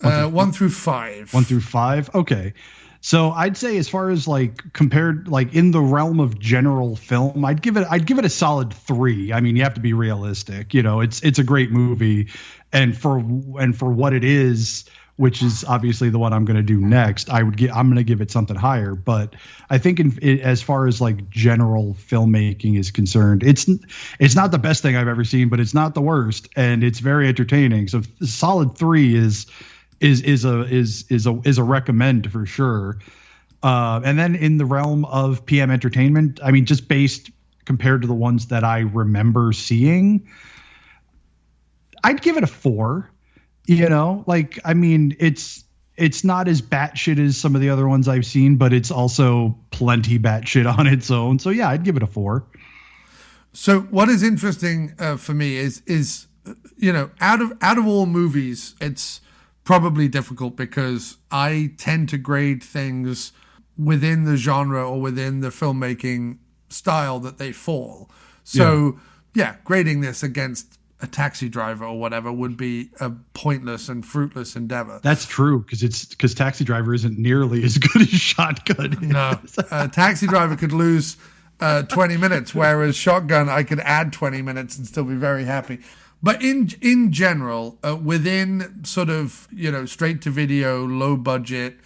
1 through 5. 1 through 5? Okay. So I'd say as far as like compared, like in the realm of general film, I'd give it a solid 3. I mean, you have to be realistic. You know, it's a great movie, and for what it is, which is obviously the one I'm going to do next, I'm going to give it something higher. But I think as far as like general filmmaking is concerned, it's not the best thing I've ever seen, but it's not the worst, and it's very entertaining. So solid 3 is a recommend for sure. And then in the realm of PM Entertainment, I mean, just based compared to the ones that I remember seeing, I'd give it a 4. You know, like, I mean, it's It's not as batshit as some of the other ones I've seen, but it's also plenty batshit on its own. So yeah, I'd give it a 4. So what is interesting for me is out of all movies, it's probably difficult because I tend to grade things within the genre or within the filmmaking style that they fall. So grading this against a Taxi Driver or whatever would be a pointless and fruitless endeavor. That's true, because Taxi Driver isn't nearly as good as Shotgun is. No, Taxi Driver could lose 20 minutes, whereas Shotgun, I could add 20 minutes and still be very happy. But in general, within sort of, straight to video, low budget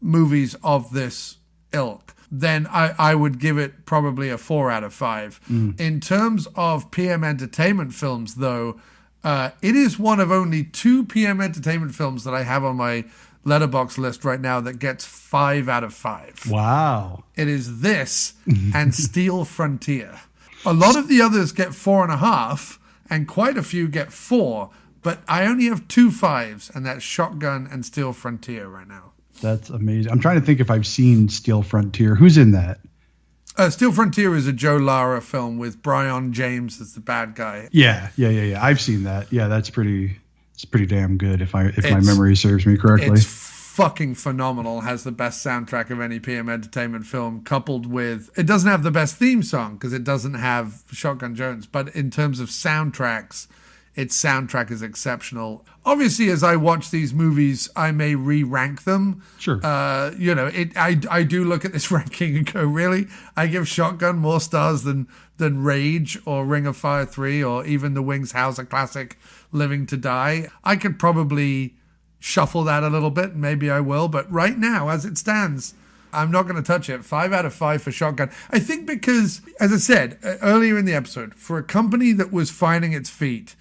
movies of this ilk, then I would give it probably a 4 out of 5. In terms of PM Entertainment films, though, it is one of only 2 PM Entertainment films that I have on my Letterboxd list right now that gets 5 out of 5. Wow. It is this and Steel Frontier. A lot of the others get 4.5, and quite a few get 4, but I only have 2 5s, and that's Shotgun and Steel Frontier right now. That's amazing. I'm trying to think if I've seen Steel Frontier. Who's in that? Steel Frontier is a Joe Lara film with Brian James as the bad guy. Yeah. I've seen that. Yeah, it's pretty damn good if my memory serves me correctly. It's fucking phenomenal. Has the best soundtrack of any PM Entertainment film, coupled with, it doesn't have the best theme song because it doesn't have Shotgun Jones, but in terms of soundtracks, its soundtrack is exceptional. Obviously, as I watch these movies, I may re-rank them. Sure. I do look at this ranking and go, really? I give Shotgun more stars than Rage or Ring of Fire 3 or even the Wings Hauser classic Living to Die. I could probably shuffle that a little bit, and maybe I will. But right now, as it stands, I'm not going to touch it. 5 out of 5 for Shotgun. I think because, as I said earlier in the episode, for a company that was finding its feet,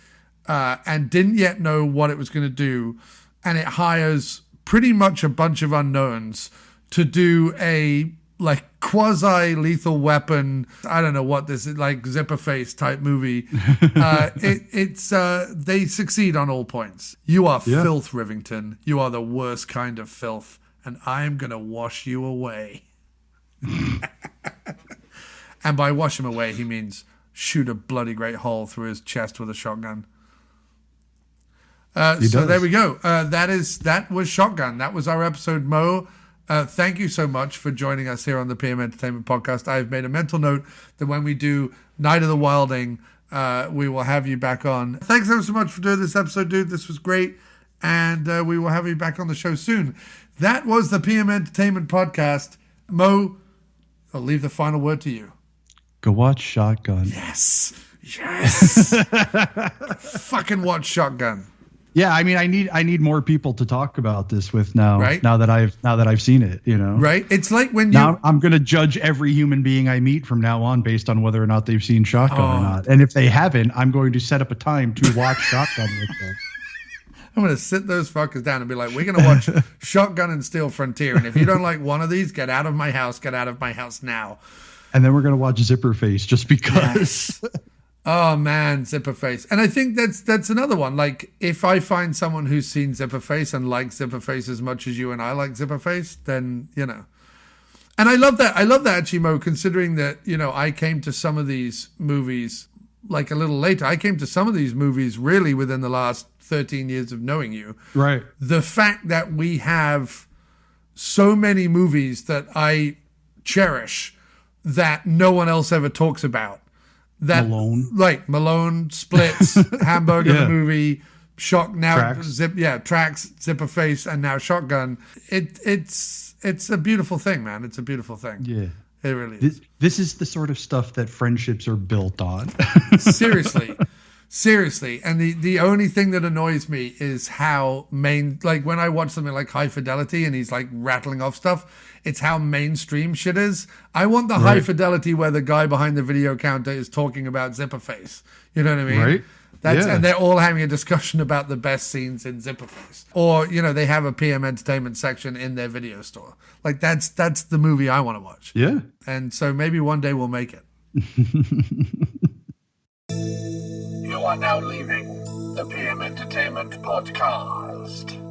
and didn't yet know what it was going to do, and it hires pretty much a bunch of unknowns to do a quasi Lethal Weapon, I don't know what this is, like Zipper Face type movie. They succeed on all points. You are filth, Rivington. You are the worst kind of filth, and I am going to wash you away. And by wash him away, he means shoot a bloody great hole through his chest with a shotgun. So there we go. That was Shotgun. That was our episode, Mo. Thank you so much for joining us here on the PM Entertainment Podcast. I've made a mental note that when we do Night of the Wilding, we will have you back on. Thanks ever so much for doing this episode, dude. This was great. And we will have you back on the show soon. That was the PM Entertainment Podcast. Mo, I'll leave the final word to you. Go watch Shotgun. Yes. Fucking watch Shotgun. Yeah, I mean, I need more people to talk about this with now. Right? Now that I've seen it, Right? It's like when now I'm going to judge every human being I meet from now on based on whether or not they've seen Shotgun or not. And if they haven't, I'm going to set up a time to watch Shotgun with them. I'm going to sit those fuckers down and be like, we're going to watch Shotgun and Steel Frontier. And if you don't like one of these, get out of my house. Get out of my house now. And then we're going to watch Zipper Face just because. Yes. Oh, man, Zipper Face. And I think that's another one. Like, if I find someone who's seen Zipper Face and likes Zipper Face as much as you and I like Zipper Face, then, And I love that. I love that, actually, Mo, considering that, I came to some of these movies like a little later. I came to some of these movies really within the last 13 years of knowing you. Right. The fact that we have so many movies that I cherish that no one else ever talks about. That, Malone. Right. Malone, Splits, Hamburger the movie, Tracks, Zipper Face, and now Shotgun. It's a beautiful thing, man. It's a beautiful thing. Yeah. It really is. This is the sort of stuff that friendships are built on. Seriously. And the only thing that annoys me is how when I watch something like High Fidelity and he's like rattling off stuff, it's how mainstream shit is. I want the High Fidelity where the guy behind the video counter is talking about Zipper Face. You know what I mean? Right. And they're all having a discussion about the best scenes in Zipper Face. Or, they have a PM Entertainment section in their video store. Like that's the movie I want to watch. Yeah. And so maybe one day we'll make it. You are now leaving the PM Entertainment Podcast.